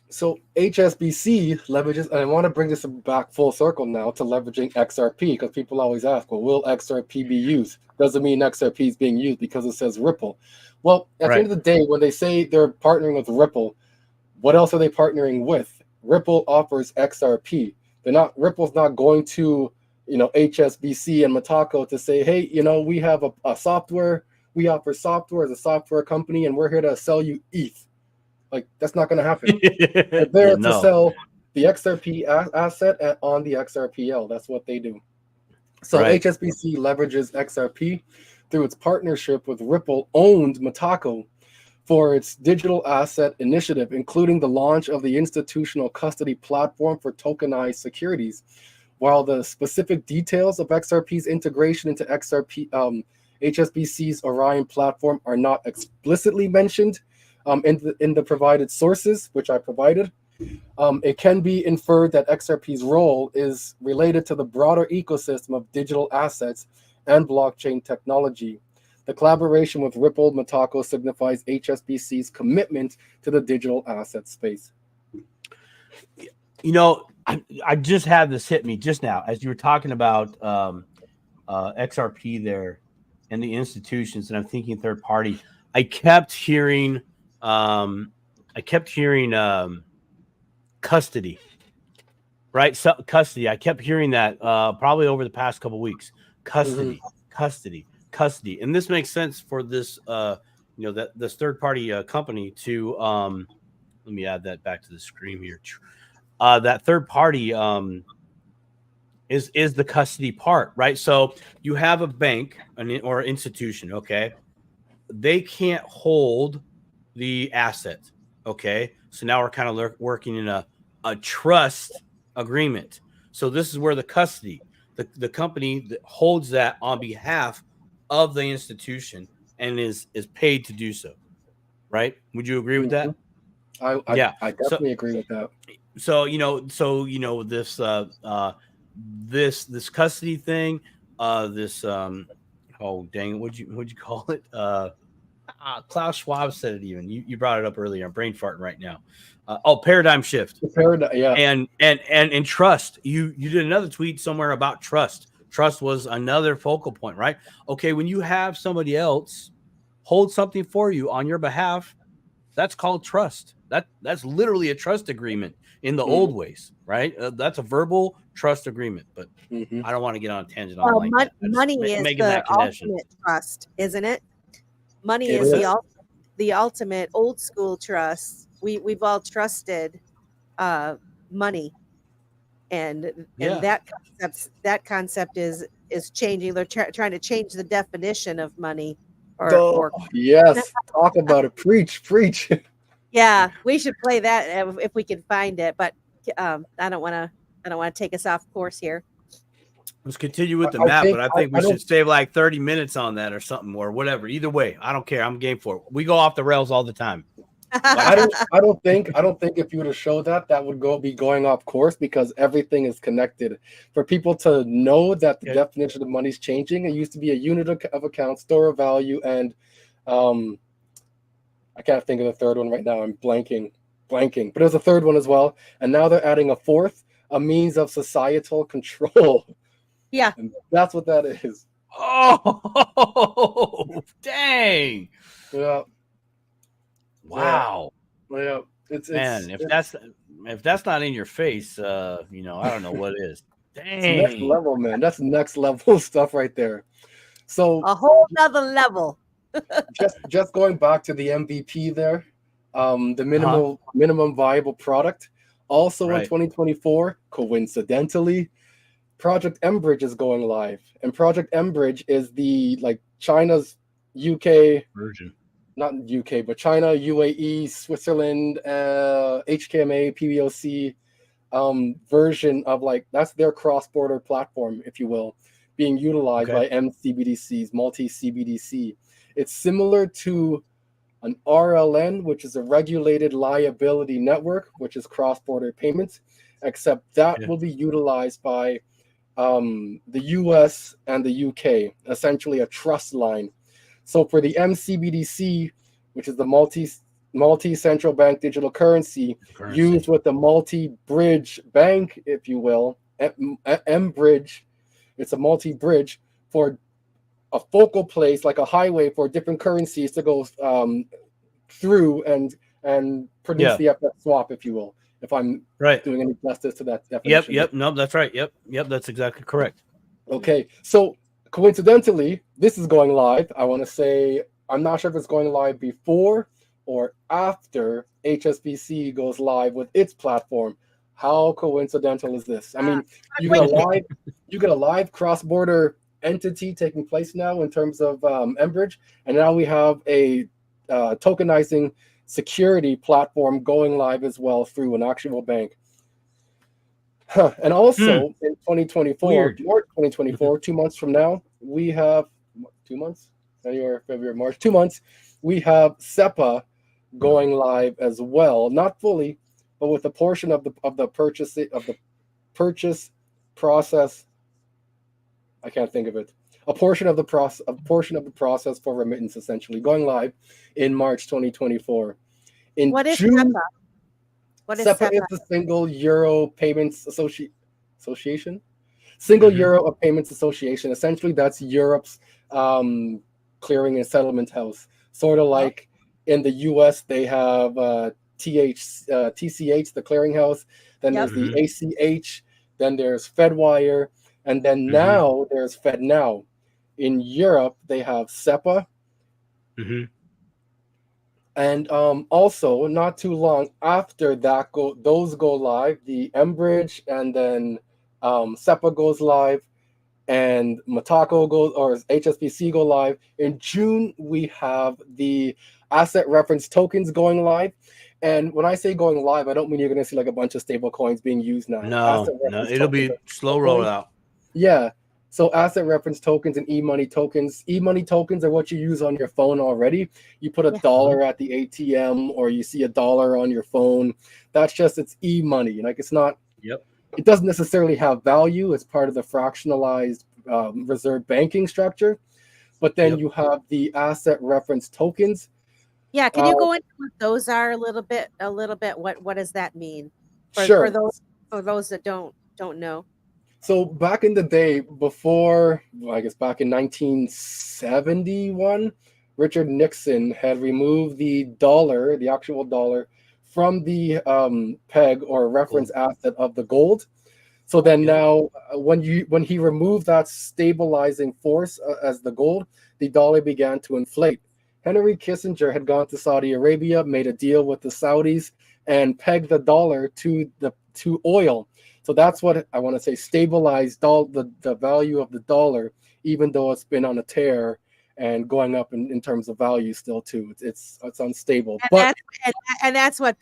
So HSBC leverages, and I want to bring this back full circle now to leveraging XRP, because people always ask, well, will XRP be used? Doesn't mean XRP is being used because it says Ripple. Well, at the end of the day, when they say they're partnering with Ripple, what else are they partnering with? Ripple offers XRP. Ripple's not going to, HSBC and Mataco to say, hey, we have a software, we offer software as a software company, and we're here to sell you ETH. Like, that's not going to happen. They're there to sell the XRP asset on the XRPL. That's what they do. So HSBC leverages XRP through its partnership with Ripple-owned Mataco for its digital asset initiative, including the launch of the institutional custody platform for tokenized securities. While the specific details of XRP's integration into HSBC's Orion platform are not explicitly mentioned in the provided sources, which I provided, it can be inferred that XRP's role is related to the broader ecosystem of digital assets and blockchain technology. The collaboration with Ripple Mataco signifies HSBC's commitment to the digital asset space. I just had this hit me just now as you were talking about XRP there and the institutions, and I'm thinking third party. I kept hearing custody, right? So custody. I kept hearing that probably over the past couple of weeks. Custody. And this makes sense for this, this third party company to. Let me add that back to the screen here. That third party is the custody part, right? So you have a bank or institution, okay? They can't hold the asset, okay? So now we're kind of working in a trust agreement. So this is where the custody, the company that holds that on behalf of the institution and is paid to do so, right? Would you agree with that? I definitely agree with that. So this custody thing, oh dang, what'd you call it? Klaus Schwab said it even. You brought it up earlier. I'm brain farting right now. Paradigm shift. Yeah. And trust. You did another tweet somewhere about trust. Trust was another focal point, right? Okay, when you have somebody else hold something for you on your behalf, that's called trust. That's literally a trust agreement in the old ways, right? That's a verbal trust agreement. But I don't want to get on a tangent on that. Money is the ultimate trust, isn't it? Money is the ultimate old school trust. We've all trusted money, and that concept is changing. They're trying to change the definition of money. Yes, talk about it. Preach. Yeah, we should play that if we can find it. But I don't want to take us off course here. Let's continue with the map, but I think we should save like 30 minutes on that or something, or whatever. Either way, I don't care. I'm game for it. We go off the rails all the time. I don't think if you were to show that would be going off course, because everything is connected. For people to know that the definition of money is changing, it used to be a unit of account, store of value, and I can't think of the third one right now. I'm blanking. But there's a third one as well, and now they're adding a fourth, a means of societal control. Yeah, and that's what that is. Oh, dang! Yeah. Wow. Yeah. If that's not in your face, I don't know what is. Dang. It's next level, man. That's next level stuff right there. So a whole nother level. just going back to the MVP there, the minimum viable product. Also in 2024, coincidentally, Project mBridge is going live, and Project mBridge is the China's UK version. Not UK, but China, UAE, Switzerland, HKMA, PBOC version of that's their cross-border platform, if you will, being utilized by MCBDCs, multi-CBDC. It's similar to an RLN, which is a regulated liability network, which is cross-border payments, except that will be utilized by the US and the UK, essentially a trust line. So for the MCBDC, which is the multi-central bank digital currency used with the multi-bridge bank, if you will, M-Bridge. It's a multi-bridge for a focal place, like a highway for different currencies to go through and produce the FX swap, if you will. If I'm doing any justice to that definition. Yep. No, that's right. Yep. That's exactly correct. Okay. So coincidentally, this is going live. I want to say, I'm not sure if it's going live before or after HSBC goes live with its platform. How coincidental is this? I mean, you get a live cross-border entity taking place now in terms of M-Bridge, and now we have a tokenizing security platform going live as well through an actual bank. And also in 2024, March 2024, 2 months from now, we have 2 months, January, February, March, 2 months, we have SEPA going live as well, not fully, but with a portion of the purchase process. I can't think of it. A portion of the process for remittance, essentially going live in March 2024. In what is June, SEPA? What is SEPA? Is the Single Euro Payments Association. Single Euro Payments Association. Essentially, that's Europe's clearing and settlement house. Sort of like in the U.S., they have TCH, the clearinghouse. Then there's the ACH. Then there's FedWire. And then now there's FedNow. In Europe, they have SEPA. And also, not too long after that, those go live. The M-Bridge and then SEPA goes live, and Mataco goes, or HSBC go live. In June, we have the asset reference tokens going live. And when I say going live, I don't mean you're going to see like a bunch of stable coins being used now. No, it'll be slow rollout. Yeah. So asset reference tokens and e-money tokens. E-money tokens are what you use on your phone already. You put $1 at the ATM, or you see $1 on your phone. That's just, it's e-money. Like, it's not, it doesn't necessarily have value. It's part of the fractionalized reserve banking structure. But then you have the asset reference tokens. Yeah, can you go into what those are a little bit? What does that mean? For those that don't know. So back in the day, before, I guess back in 1971, Richard Nixon had removed the dollar, the actual dollar, from the peg or reference asset of the gold. So then now, when he removed that stabilizing force as the gold, the dollar began to inflate. Henry Kissinger had gone to Saudi Arabia, made a deal with the Saudis, and pegged the dollar to oil. So that's what I want to say, stabilized the value of the dollar, even though it's been on a tear and going up in terms of value still too. It's unstable. And that's what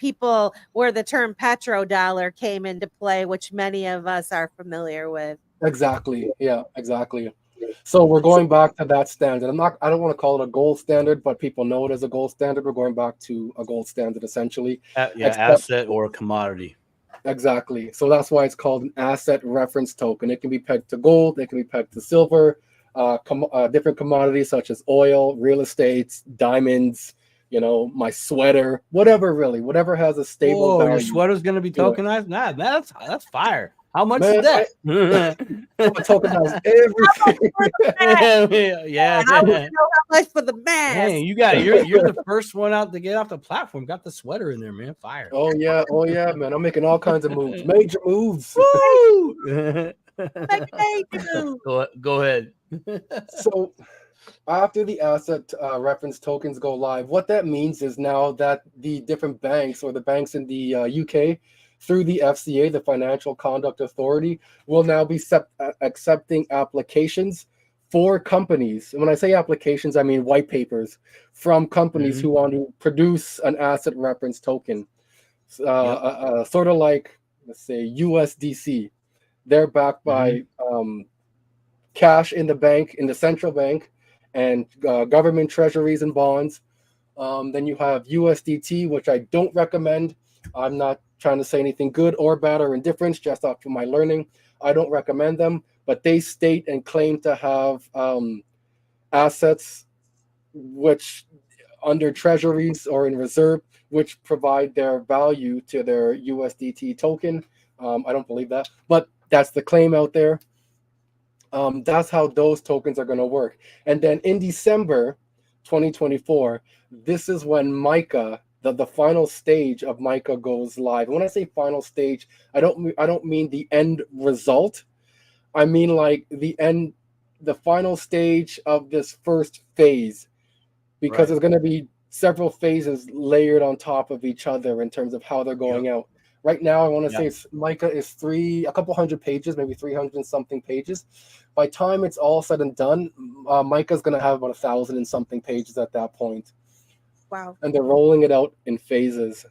where the term petrodollar came into play, which many of us are familiar with. Exactly. Yeah, exactly. So we're going back to that standard. I don't want to call it a gold standard, but people know it as a gold standard. We're going back to a gold standard essentially. Asset or a commodity. Exactly. So that's why it's called an asset reference token. It can be pegged to gold, it can be pegged to silver, different commodities such as oil, real estate, diamonds, my sweater, whatever has a stable value. Your sweater's going to be tokenized? Nah, that's fire. How much is that? Tokenize everything. Yeah. I don't know how much for the mask. Hey, you're the first one out to get off the platform. Got the sweater in there, man. Fire. Oh yeah, man. I'm making all kinds of moves, major moves. Go ahead. So after the asset reference tokens go live, what that means is now that the different banks or the banks in the UK through the FCA, the Financial Conduct Authority, will now be accepting applications for companies. And when I say applications, I mean white papers from companies who want to produce an asset reference token. Sort of like, let's say, USDC. They're backed by cash in the bank, in the central bank, and government treasuries and bonds. Then you have USDT, which I don't recommend. I'm not trying to say anything good or bad or indifference, just off of my learning. I don't recommend them, but they state and claim to have assets which under treasuries or in reserve, which provide their value to their USDT token. I don't believe that, but that's the claim out there. That's how those tokens are going to work. And then in December 2024, this is when MiCA, the final stage of MiCA goes live. When I say final stage, I don't mean the end result. I mean like the final stage of this first phase, because Right. there's going to be several phases layered on top of each other in terms of how they're going out. Right now, I want to say MiCA is a couple hundred pages, maybe 300 and something pages. By time it's all said and done, MiCA is going to have about 1,000 and something pages at that point. Wow. And they're rolling it out in phases.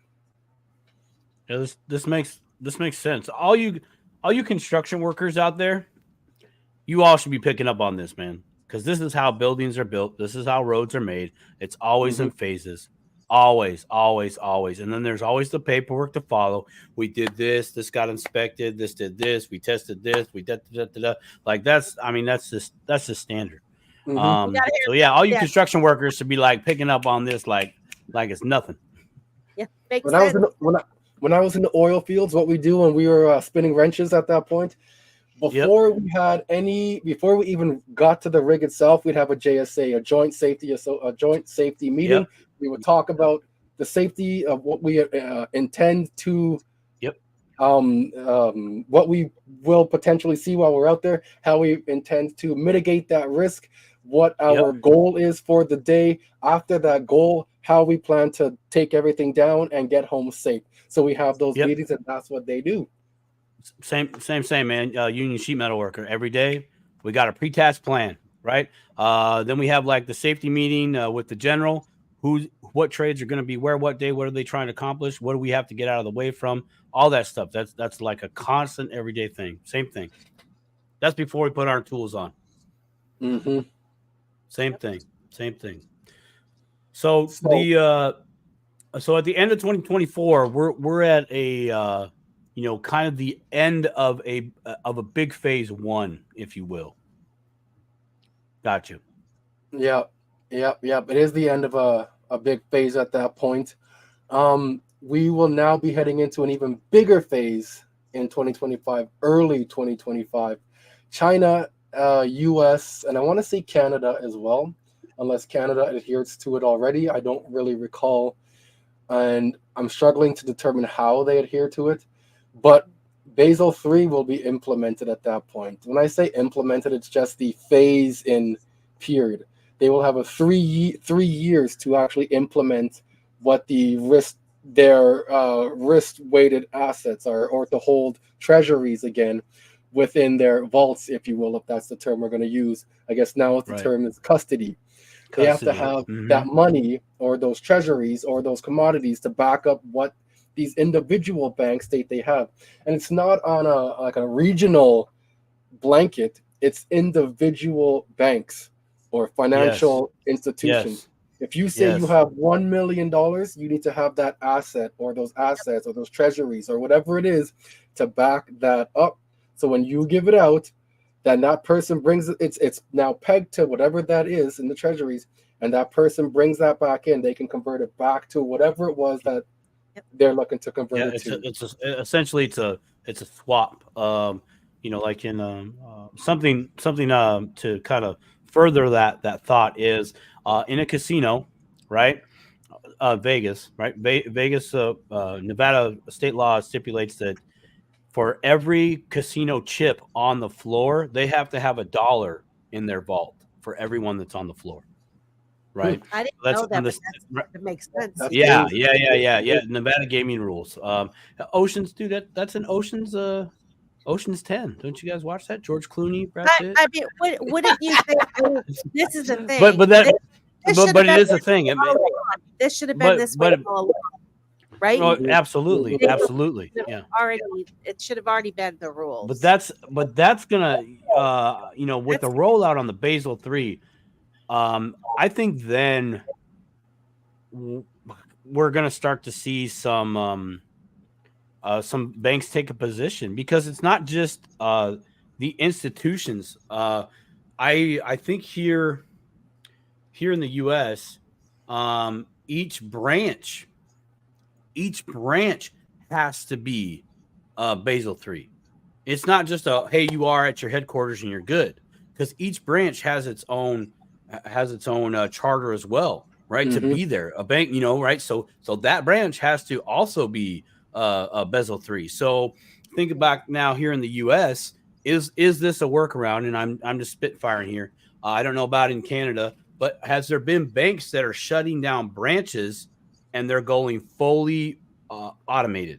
Yeah, this makes sense. All you construction workers out there, you all should be picking up on this, man, because this is how buildings are built. This is how roads are made. It's always in phases. Always. And then there's always the paperwork to follow. We did this. This got inspected. This did this. We tested this. We did da. Like that's just standard. So yeah, all you construction workers should be like picking up on this like it's nothing. Yeah, makes when sense. I was in the oil fields, what we do when we were spinning wrenches at that point, before we even got to the rig itself, we'd have a JSA, a joint safety meeting. Yep. We would talk about the safety of what we intend to, what we will potentially see while we're out there, how we intend to mitigate that risk, what our goal is for the day. After that goal, how we plan to take everything down and get home safe. So we have those meetings, and that's what they do. Same, man. Union sheet metal worker. Every day we got a pre-task plan, right? Then we have like the safety meeting with the general. What trades are going to be where, what day, what are they trying to accomplish? What do we have to get out of the way from? All that stuff. That's like a constant everyday thing. Same thing. That's before we put our tools on. Same thing. So so at the end of 2024, we're at a kind of the end of a big phase one, if you will. Got you. Yeah. It is the end of a big phase at that point. We will now be heading into an even bigger phase in 2025, early 2025. China, US, and I want to say Canada as well, unless Canada adheres to it already. I don't really recall, and I'm struggling to determine how they adhere to it. But Basel III will be implemented at that point. When I say implemented, it's just the phase-in period. They will have 3 years to actually implement what their risk-weighted assets are, or to hold treasuries again within their vaults, if you will, if that's the term we're going to use. I guess now the term is custody. They have to have that money or those treasuries or those commodities to back up what these individual banks state they have. And it's not on a regional blanket. It's individual banks or financial institutions. If you say you have $1 million, you need to have that asset or those assets or those treasuries or whatever it is to back that up. So when you give it out, then that person brings it's now pegged to whatever that is in the treasuries, and that person brings that back in. They can convert it back to whatever it was that they're looking to convert it to. Essentially it's a swap. Like in something to kind of further that thought is in a casino, right? Vegas, right? Vegas, Nevada state law stipulates that for every casino chip on the floor, they have to have $1 in their vault for everyone that's on the floor. Right. I didn't know that, but that makes sense. Yeah. Nevada gaming rules. Oceans, dude, that's an Ocean's 10. Don't you guys watch that? George Clooney, Brad Pitt. I mean, wouldn't you say this is the thing? But it is a thing. This should have been this way all along, right? Oh, absolutely. Yeah. It should have already been the rules. But that's gonna with the rollout on the Basel III, I think then we're gonna start to see some banks take a position, because it's not just the institutions. I think here in the U.S., each branch has to be Basel 3. It's not just a hey, you are at your headquarters and you're good, because each branch has its own charter as well, right? To be there, a bank, right? So that branch has to also be Basel 3. So think about now here in the U.S. Is this a workaround? And I'm just spitfiring here. I don't know about in Canada, but has there been banks that are shutting down branches and they're going fully automated,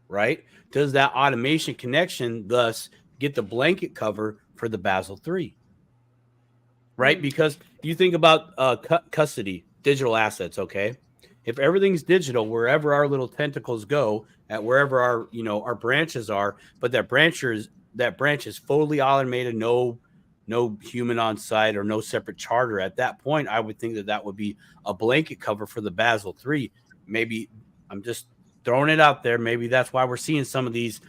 right? Does that automation connection thus get the blanket cover for the Basel 3? Right? Because you think about custody, digital assets, okay? If everything's digital, wherever our little tentacles go, at wherever our branches are, but that branch is fully automated, no human on site or no separate charter. At that point, I would think that would be a blanket cover for the Basel 3. Maybe I'm just throwing it out there. Maybe that's why we're seeing some of these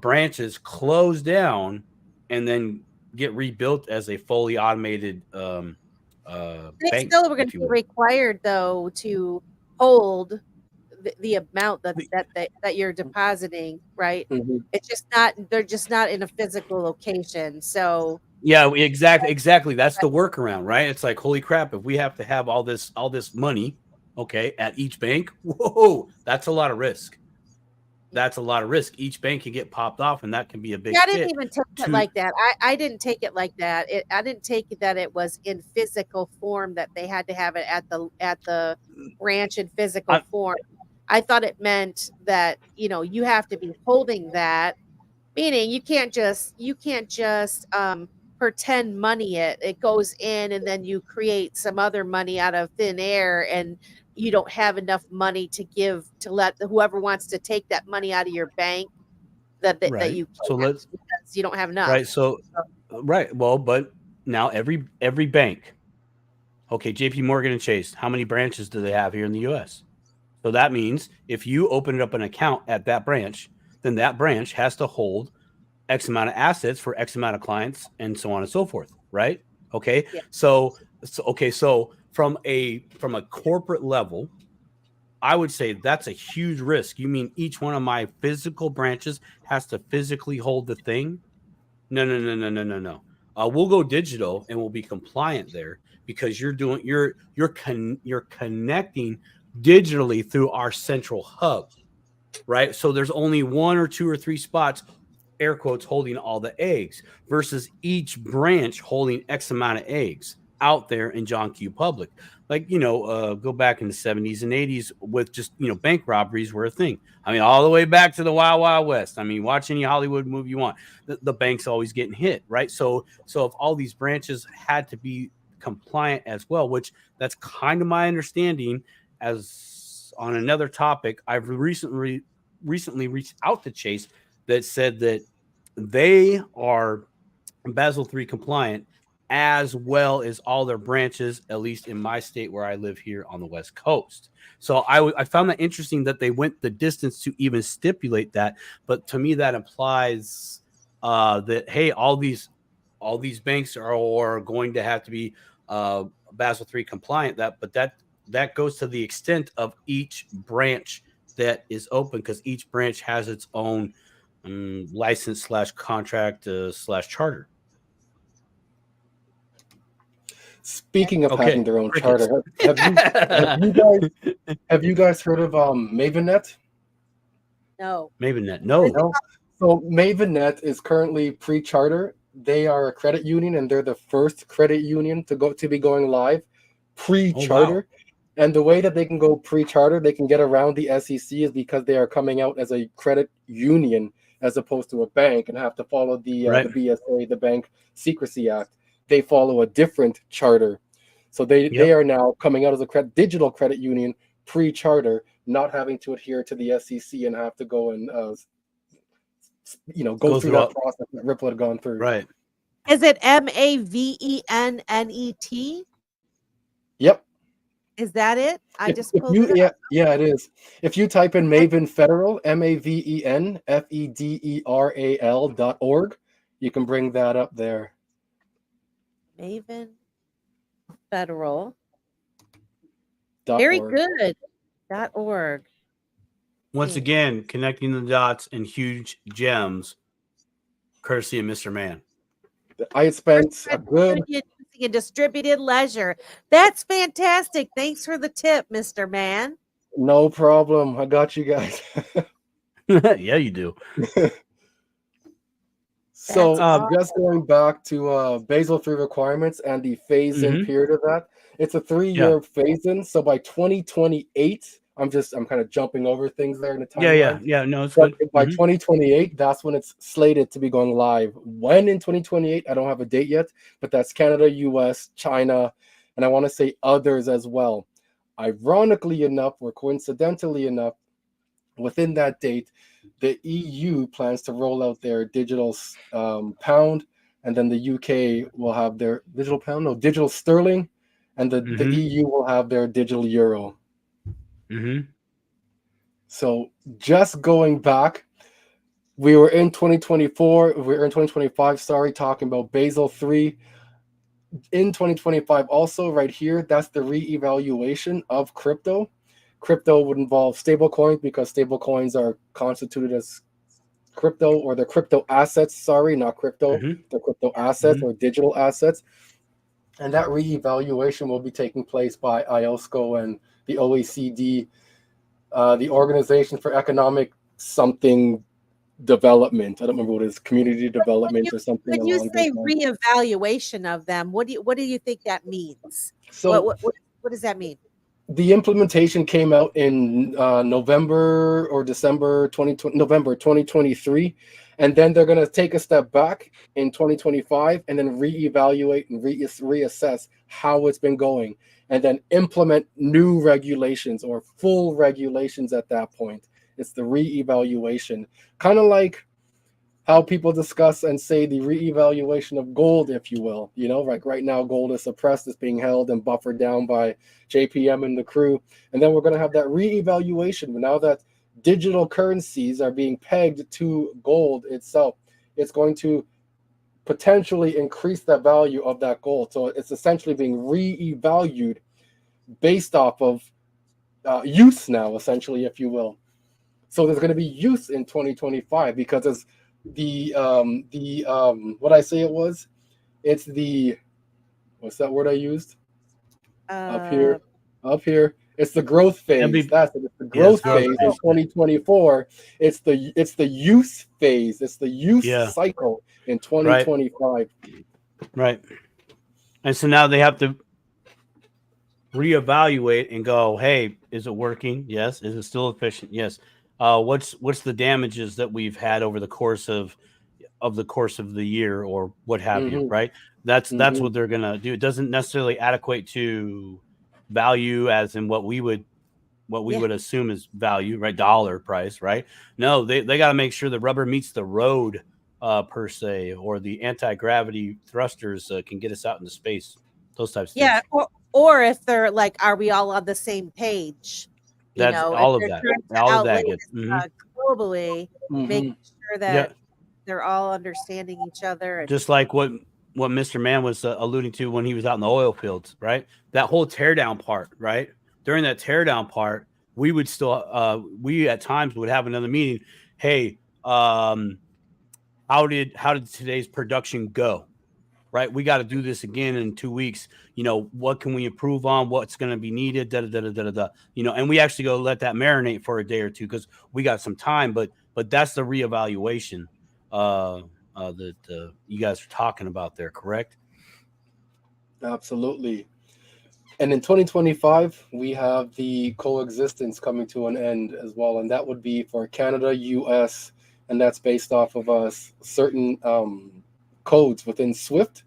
branches close down and then get rebuilt as a fully automated bank. Still, we're going to be required though to hold the amount that you're depositing, right? It's just not, they're just not in a physical location. So yeah, exactly. That's the workaround, right? It's like, holy crap, if we have to have all this money, okay, at each bank, whoa, that's a lot of risk. That's a lot of risk. Each bank can get popped off, and that can be a big. I didn't even take it like that. I didn't take it like that. I didn't take it that it was in physical form, that they had to have it at the branch in physical form. I thought it meant that you have to be holding that, meaning you can't just pretend money it goes in and then you create some other money out of thin air, and you don't have enough money to give to let whoever wants to take that money out of your bank that you can't, so let's because you don't have enough. Right. So right. Well, but now every bank, okay, JP Morgan and Chase, how many branches do they have here in the US? So that means if you open up an account at that branch, then that branch has to hold X amount of assets for X amount of clients and so on and so forth. Right. Okay. Yeah. So from a corporate level, I would say that's a huge risk. You mean each one of my physical branches has to physically hold the thing? No. We'll go digital and we'll be compliant there, because you're connecting digitally through our central hub, right? So there's only 1 or 2 or 3 spots, air quotes, holding all the eggs, versus each branch holding X amount of eggs out there in John Q. Public. Like, go back in the 70s and 80s with just, bank robberies were a thing. I mean, all the way back to the Wild Wild West. I mean, watch any Hollywood movie you want. The bank's always getting hit, right? So if all these branches had to be compliant as well, which that's kind of my understanding. As on another topic, I've recently reached out to Chase that said that they are Basel III compliant, as well as all their branches, at least in my state where I live here on the West Coast. So I found that interesting that they went the distance to even stipulate that. But to me, that implies that, hey, all these banks are going to have to be Basel III compliant. That goes to the extent of each branch that is open, because each branch has its own license / contract / charter. Speaking of having their own charter, have you guys heard of MavenNet? No. MavenNet, no. So MavenNet is currently pre-charter. They are a credit union, and they're the first credit union to be going live pre-charter. Oh, wow. And the way that they can go pre-charter, they can get around the SEC, is because they are coming out as a credit union as opposed to a bank, and have to follow the BSA, the Bank Secrecy Act. They follow a different charter. So they are now coming out as a digital credit union pre-charter, not having to adhere to the SEC and have to go and go through that process that Ripple had gone through. Right. Is it MavenNet? Yep. Is that it? I just pulled it up. Yeah, it is. If you type in Maven Federal, MavenFederal.org, you can bring that up there. Maven Federal. Very .org. good. .org. Once Hmm. again, connecting the dots and huge gems, courtesy of Mr. Man. I had spent a good A distributed leisure. That's fantastic. Thanks for the tip, Mr. Man. no problem. I got you guys. Yeah, you do. So That's just going back to Basel III requirements and the phase-in Mhm. period of that, it's a 3-year phase-in. So by 2028, I'm kind of jumping over things there in the timeline. Yeah. No, it's But good. by 2028, that's when it's slated to be going live. When in 2028, I don't have a date yet, but that's Canada, US, China, and I want to say others as well. Ironically enough, or coincidentally enough, within that date, the EU plans to roll out their digital pound, and then the UK will have their digital pound, no, digital sterling, and the Mhm. EU will have their digital euro. Mm-hmm. So just going back, we were in 2024, we were in 2025, sorry, talking about Basel III. In 2025, also right here, that's the re-evaluation of crypto. Crypto would involve stable coins because stable coins are constituted as crypto, or the crypto assets, sorry, not crypto, Mhm. the crypto assets Mhm. or digital assets. And that re-evaluation will be taking place by IOSCO and the OECD, the Organization for Economic something development. I don't remember what it is, community development or something When you along those say lines. reevaluation of them, what do you think that means? So What does that mean? the implementation came out in November or December 2020, November 2023, and then they're going to take a step back in 2025 and then reevaluate and reassess how it's been going, and then implement new regulations or full regulations at that point. It's the reevaluation, kind of like how people discuss and say the reevaluation of gold, if you will. You know, like right now, gold is suppressed, it's being held and buffered down by JPM and the crew. And then we're going to have that reevaluation. Now that digital currencies are being pegged to gold itself, it's going to potentially increase the value of that gold. So it's essentially being reevaluated based off of use now, essentially, if you will. So there's going to be use in 2025 because as what I say it was, it's the, what's that word I used? Up here. It's the growth phase. That's it. It's the growth phase in 2024. It's the use phase. It's the use cycle in 2025. Right. And so now they have to reevaluate and go, hey, is it working? Yes. Is it still efficient? Yes. What's the damages that we've had over the course of the year or what have you, right? That's what they're gonna do. It doesn't necessarily adequate to value as in what we would assume is value, right? Dollar price, right? No, they got to make sure the rubber meets the road, per se, or the anti-gravity thrusters can get us out into space. Those types of things. Yeah, or if they're like, are we all on the same page? That's all of that. All of that gets globally, making sure that they're all understanding each other. Just like what Mr. Man was alluding to when he was out in the oil fields, right? That whole teardown part, right? During that teardown part, we would still, we at times would have another meeting. Hey, how did today's production go? Right? We got to do this again in 2 weeks. You know, what can we improve on? What's going to be needed? Da, da, da, da, da, da. You know, and we actually go let that marinate for a day or two because we got some time. But that's the reevaluation that you guys are talking about there, correct? Absolutely. And in 2025, we have the coexistence coming to an end as well, and that would be for Canada, US, and that's based off of certain codes within SWIFT.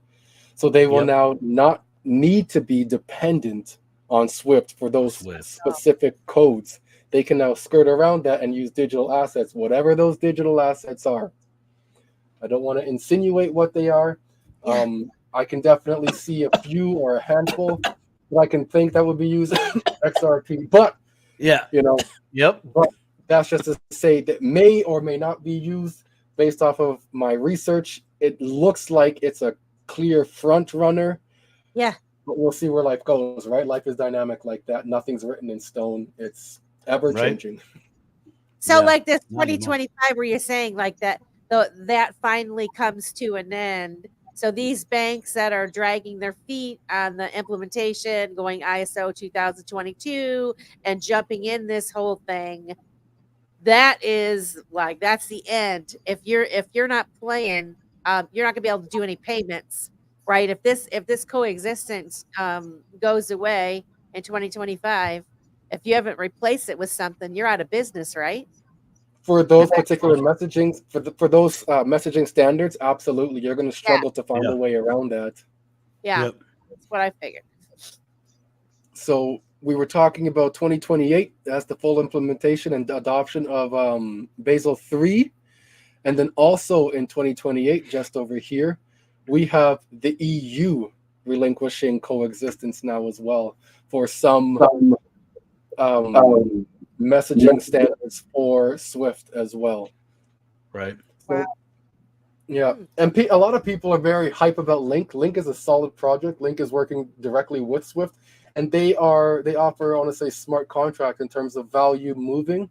So they will now not need to be dependent on SWIFT for those specific codes. They can now skirt around that and use digital assets, whatever those digital assets are. I don't want to insinuate what they are. I can definitely see a few or a handful that I can think that would be used XRP, but but that's just to say that may or may not be used based off of my research. It looks like it's a clear front runner. Yeah. But we'll see where life goes, right? Life is dynamic like that. Nothing's written in stone. It's ever changing. So Yeah, like this not anymore. 2025 where you're saying like that that finally comes to an end. So these banks that are dragging their feet on the implementation, going ISO 2022 and jumping in this whole thing, that is like that's the end. If you're not playing, you're not gonna be able to do any payments, right? If this coexistence goes away in 2025, if you haven't replaced it with something, you're out of business, right? For those particular messaging, for those messaging standards, absolutely, you're going to struggle to find a way around that. Yeah, Yep. that's what I figured. So we were talking about 2028 as the full implementation and adoption of Basel III. And then also in 2028, just over here, we have the EU relinquishing coexistence now as well for some messaging standards for Swift as well. Right. Wow. Yeah, and a lot of people are very hype about Link. Link is a solid project. Link is working directly with Swift, and they offer, I want to say, smart contract in terms of value moving.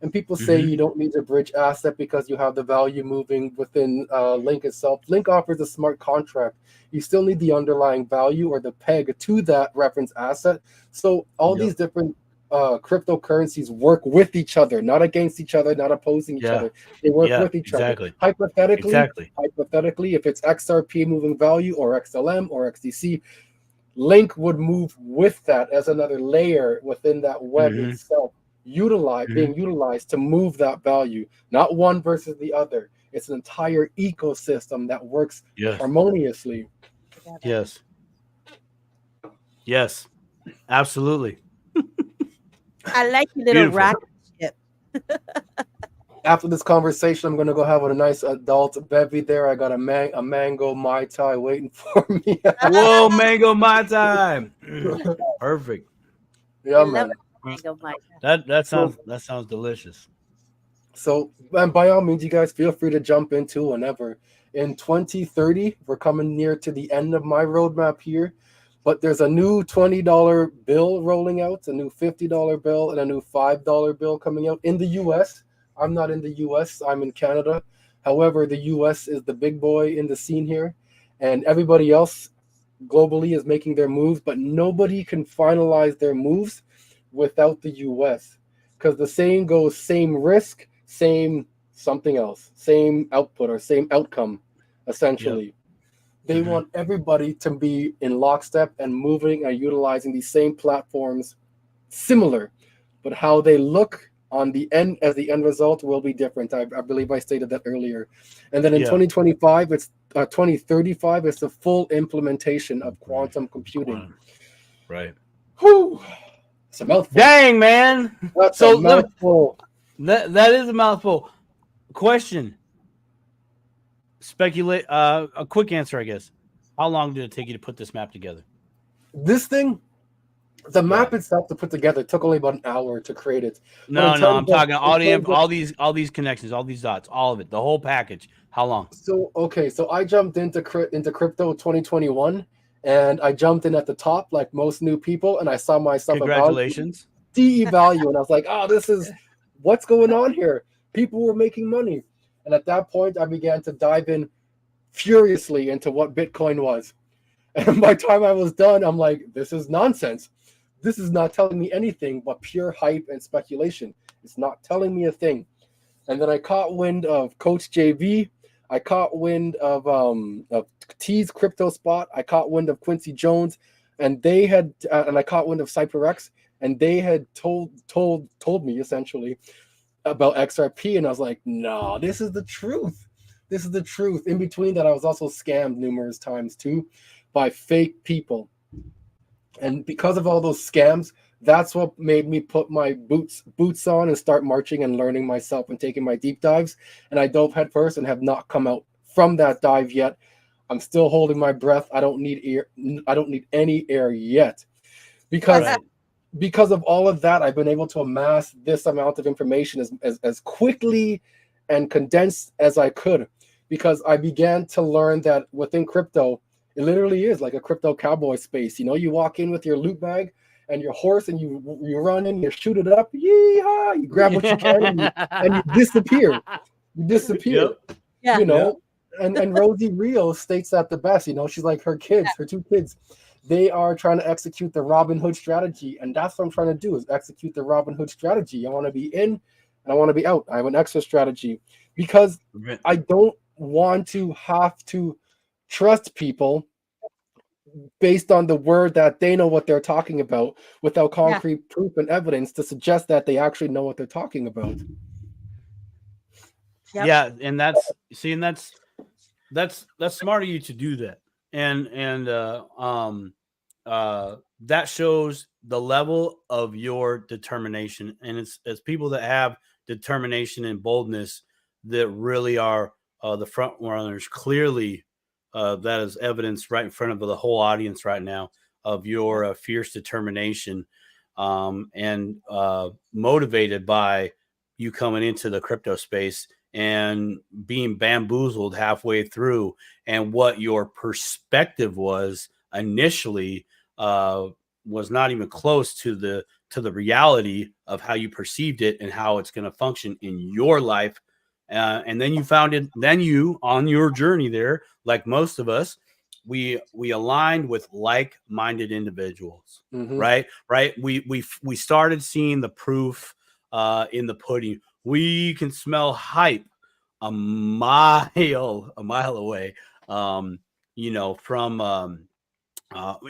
And people say you don't need to bridge asset because you have the value moving within Link itself. Link offers a smart contract. You still need the underlying value or the peg to that reference asset. So all these different cryptocurrencies work with each other, not against each other, not opposing each other. They work with each other. Hypothetically, if it's XRP moving value or XLM or XDC, Link would move with that as another layer within that web itself, being utilized to move that value, not one versus the other. It's an entire ecosystem that works harmoniously. Yes. Yes. Absolutely. I like your little rocket ship. After this conversation, I'm going to go have a nice adult bevy there. I got a mango Mai Tai waiting for me. Whoa, mango Mai Tai. Perfect. Yeah, man. Mango Mai Tai. That sounds delicious. So, and by all means, you guys feel free to jump into whenever. In 2030, we're coming near to the end of my roadmap here. But there's a new $20 bill rolling out, a new $50 bill, and a new $5 bill coming out in the U.S. I'm not in the U.S. I'm in Canada. However, the U.S. is the big boy in the scene here, and everybody else globally is making their moves, but nobody can finalize their moves without the U.S. Because the saying goes, same risk, same something else, same output or same outcome, essentially. Yep. They want everybody to be in lockstep and moving and utilizing these same platforms similar, but how they look on the end as the end result will be different. I believe I stated that earlier. And then in 2025, it's 2035, it's the full implementation of quantum computing. Right. Whew. It's a mouthful. Dang, man. That's a mouthful. That is a mouthful. Question. Speculate. A quick answer, I guess. How long did it take you to put this map together? This thing, the map itself to put together took only about an hour to create it. No, I'm talking all these connections, all these dots, all of it, the whole package. How long? So I jumped into crypto 2021, and I jumped in at the top like most new people, and I saw myself. Congratulations. DE value, and I was like, oh, this is what's going on here. People were making money. And at that point, I began to dive in furiously into what Bitcoin was. And by the time I was done, I'm like, this is nonsense. This is not telling me anything but pure hype and speculation. It's not telling me a thing. And then I caught wind of Coach JV. I caught wind of T's Crypto Spot. I caught wind of Quincy Jones. And they had, and I caught wind of CypherX. And they had told me essentially about XRP, and I was like, no, this is the truth. This is the truth. In between that, I was also scammed numerous times too by fake people. And because of all those scams, that's what made me put my boots on and start marching and learning myself and taking my deep dives. And I dove headfirst and have not come out from that dive yet. I'm still holding my breath. I don't need air. I don't need any air yet. Because of all of that, I've been able to amass this amount of information as quickly and condensed as I could, because I began to learn that within crypto, It literally is like a crypto cowboy space. You know, you walk in with your loot bag and your horse, and you run in, you shoot it up, yeehaw! You grab what you can, and you disappear. You disappear. Yep. Yeah. You know, and Rosie Rios states that the best. You know, she's like her two kids. They are trying to execute the Robin Hood strategy, and that's what I'm trying to do, is execute the Robin Hood strategy. I want to be in and I want to be out. I have an exit strategy because I don't want to have to trust people based on the word that they know what they're talking about without concrete proof and evidence to suggest that they actually know what they're talking about. Yep. Yeah, and that's smart of you to do that. And that shows the level of your determination, and it's people that have determination and boldness that really are the front runners. Clearly, that is evidence right in front of the whole audience right now of your fierce determination, and motivated by you coming into the crypto space and being bamboozled halfway through, and what your perspective was initially was not even close to the reality of how you perceived it and how it's going to function in your life. And then you on your journey there, like most of us, we aligned with like-minded individuals, right? We started seeing the proof in the pudding. We can smell hype a mile away, you know, from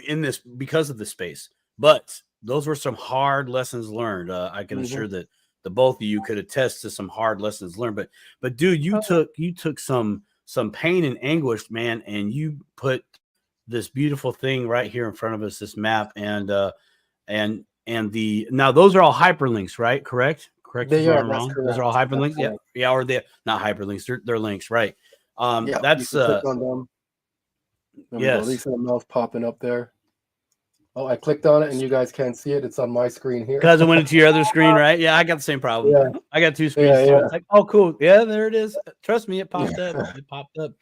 in this, because of the space. But those were some hard lessons learned. I can assure that the both of you could attest to some hard lessons learned. But dude, you took some pain and anguish, man, and you put this beautiful thing right here in front of us, this map, and now those are all hyperlinks, right? Correct. They are. Wrong. Those are all hyperlinks. Yeah, or they're not hyperlinks. They're links, right? That's you click on them. Yes. At least the mouse popping up there. Oh, I clicked on it and you guys can't see it. It's on my screen here. Because it went into your other screen, right? Yeah, I got the same problem. Yeah. I got two screens. Yeah. It's like, oh, cool. Yeah, there it is. Trust me, it popped up. It popped up.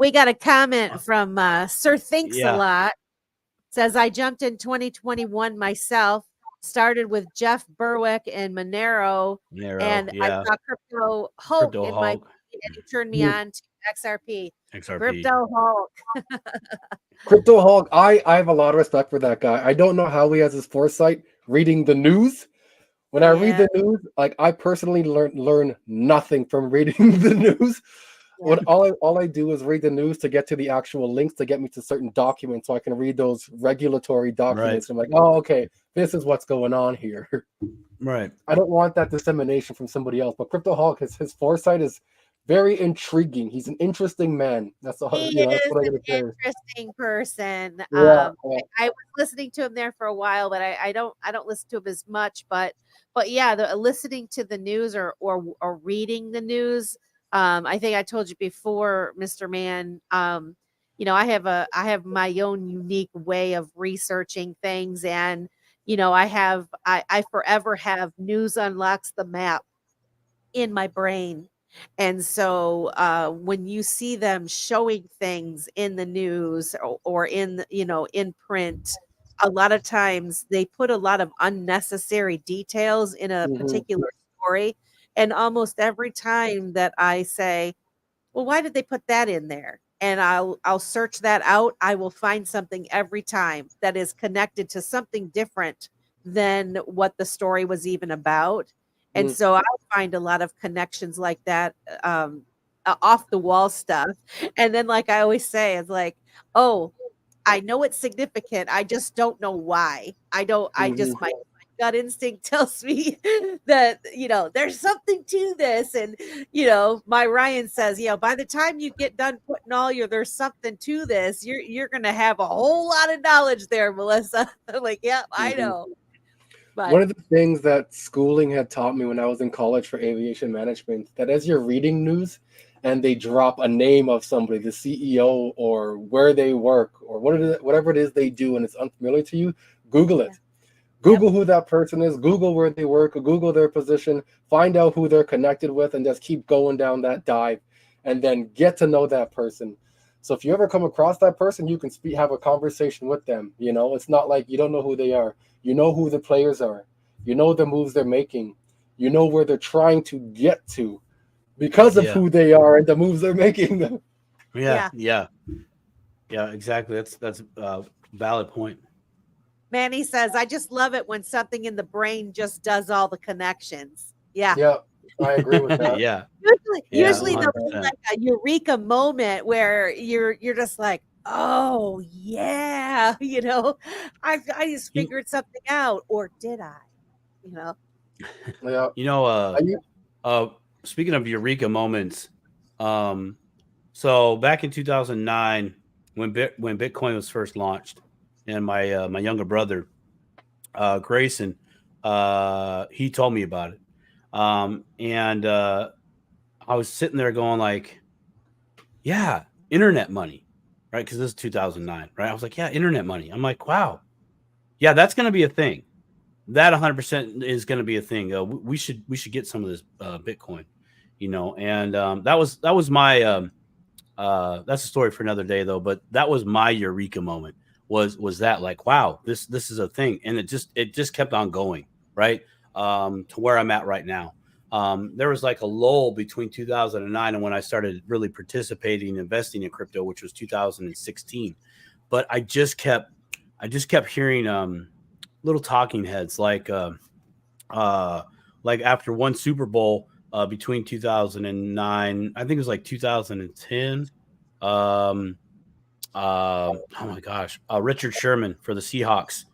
We got a comment from Sir Thinks a Lot. Says, I jumped in 2021 myself, started with Jeff Berwick and Monero, and I saw Crypto Hulk in my feed, and he turned me on to XRP. Crypto Hulk. Crypto Hulk, I have a lot of respect for that guy. I don't know how he has his foresight reading the news. When I read the news, like, I personally learn nothing from reading the news. What all I do is read the news to get to the actual links to get me to certain documents, so I can read those regulatory documents. I'm like, oh, okay, this is what's going on here. Right. I don't want that dissemination from somebody else. But Crypto Hulk, his foresight is very intriguing. He's an interesting man. That's all. He is an interesting person. I was listening to him there for a while, but I don't listen to him as much. But yeah, listening to the news or reading the news. I think I told you before, Mr. Man, you know, I have my own unique way of researching things, and you know, I forever have News Unlocks the Map in my brain. And so when you see them showing things in the news or in, you know, in print, a lot of times they put a lot of unnecessary details in a particular story. And almost every time that I say, well, why did they put that in there? And I'll search that out. I will find something every time that is connected to something different than what the story was even about. And so I find a lot of connections like that, off the wall stuff. And then, like I always say, it's like, oh, I know it's significant. I just don't know why. I just, my gut instinct tells me that, you know, there's something to this. And, you know, my Ryan says, you know, by the time you get done putting all there's something to this, you're going to have a whole lot of knowledge there, Melissa. I'm like, yeah, I know. But one of the things that schooling had taught me when I was in college for aviation management, that as you're reading news and they drop a name of somebody, the CEO or where they work or whatever it is they do, and it's unfamiliar to you, Google it. Google who that person is, Google where they work, Google their position, find out who they're connected with, and just keep going down that dive. and then get to know that person. So if you ever come across that person, you can have a conversation with them. You know, it's not like you don't know who they are. You know who the players are. You know the moves they're making. You know where they're trying to get to because of who they are and the moves they're making. Yeah, exactly. That's a valid point. Manny says, I just love it when something in the brain just does all the connections. Yeah. Yeah, I agree with that. Yeah. Usually there'll be 100%. like a eureka moment where you're just like, oh yeah, you know, I just figured something out, or did I? You know. Yeah. You know, speaking of eureka moments, so back in 2009, when Bitcoin was first launched, and my my younger brother, Grayson, he told me about it, and I was sitting there going like, yeah, internet money, right? Because this is 2009, right? I was like, yeah, internet money. I'm like, wow, yeah, that's going to be a thing. That 100% is going to be a thing. We should get some of this Bitcoin, you know. And that was my that's a story for another day though. But that was my eureka moment. Was that like, wow, this is a thing, and it just kept on going, right, to where I'm at right now. There was like a lull between 2009 and when I started really participating and investing in crypto, which was 2016. But I just kept hearing little talking heads like after one Super Bowl between 2009, I think it was like 2010. Oh my gosh, Richard Sherman for the Seahawks.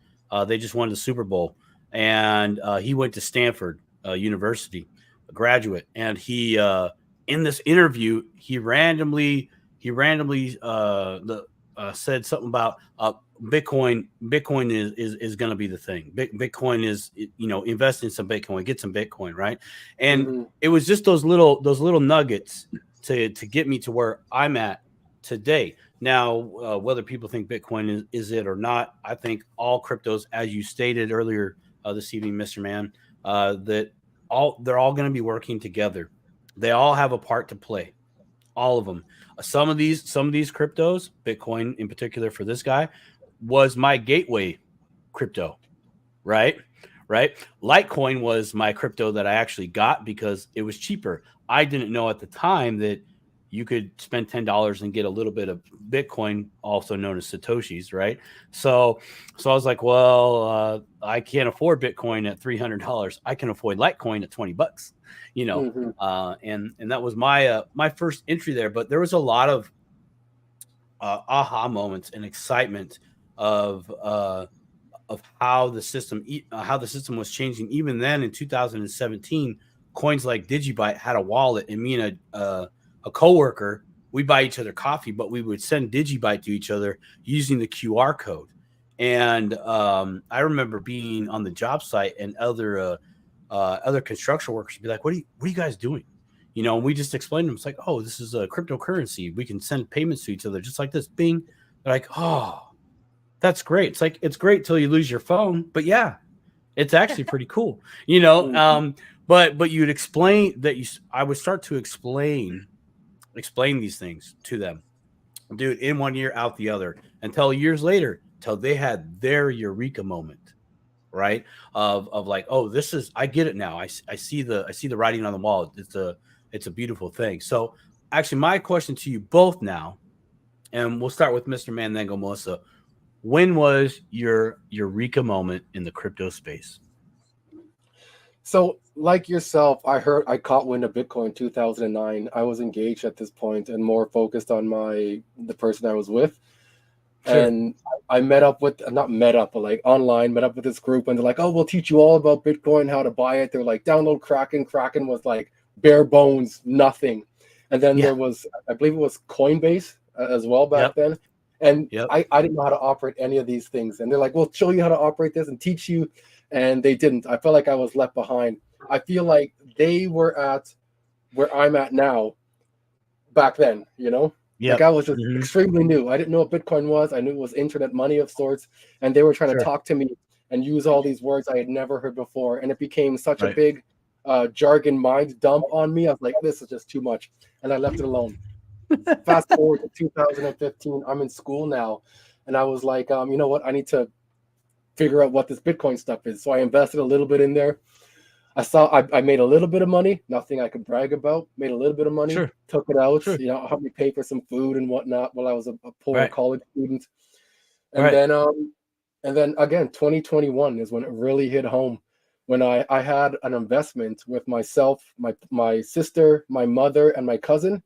They just won the Super Bowl, and he went to Stanford University, a graduate, and he in this interview he randomly said something about Bitcoin is going to be the thing. Bitcoin is, you know, invest in some Bitcoin, get some Bitcoin, right? And it was just those little nuggets to get me to where I'm at today. Now, whether people think Bitcoin is it or not, I think all cryptos, as you stated earlier this evening, Mr. Man, that they're all going to be working together. They all have a part to play. All of them. Some of these cryptos, Bitcoin in particular for this guy, was my gateway crypto, right? Litecoin was my crypto that I actually got because it was cheaper. I didn't know at the time that you could spend $10 and get a little bit of Bitcoin, also known as Satoshis, right? So I was like, well, I can't afford Bitcoin at $300. I can afford Litecoin at $20, you know. And that was my my first entry there. But there was a lot of aha moments and excitement of how the system was changing. Even then, in 2017, coins like Digibyte had a wallet, and me and a coworker, we buy each other coffee, but we would send Digibyte to each other using the QR code. And I remember being on the job site, and other construction workers would be like, "What are you guys doing?" You know, and we just explained to them. It's like, "Oh, this is a cryptocurrency. We can send payments to each other just like this." Bing. They're like, "Oh, that's great." It's like, it's great till you lose your phone, but yeah, it's actually pretty cool, you know. But you'd explain that I would start to explain these things to them, dude, in one ear out the other, until years later, till they had their eureka moment, right? Of like, oh, this is, I get it now. I see the writing on the wall. It's a beautiful thing. So actually, my question to you both now, and we'll start with Mr. Man, then go Melissa. When was your eureka moment in the crypto space? So, like yourself, I caught wind of Bitcoin in 2009. I was engaged at this point and more focused on the person I was with. Sure. And I met up with this group, and they're like, "Oh, we'll teach you all about Bitcoin, how to buy it." They're like, "Download Kraken." Kraken was like bare bones, nothing. And then there was, I believe it was Coinbase as well back then. And I didn't know how to operate any of these things. And they're like, "We'll show you how to operate this and teach you." And they didn't. I felt like I was left behind. I feel like they were at where I'm at now back then, you know? Like I was just extremely new. I didn't know what Bitcoin was. I knew it was internet money of sorts. And they were trying to talk to me and use all these words I had never heard before. And it became such a big jargon mind dump on me. I was like, this is just too much, and I left it alone. Fast forward to 2015, I'm in school now, and I was like, you know what? I need to figure out what this Bitcoin stuff is. So I invested a little bit in there. I made a little bit of money, nothing I could brag about. Made a little bit of money, Sure. took it out. Sure. You know, helped me pay for some food and whatnot while I was a poor Right. college student. And Right. then again, 2021 is when it really hit home. When I had an investment with myself, my sister, my mother, and my cousin.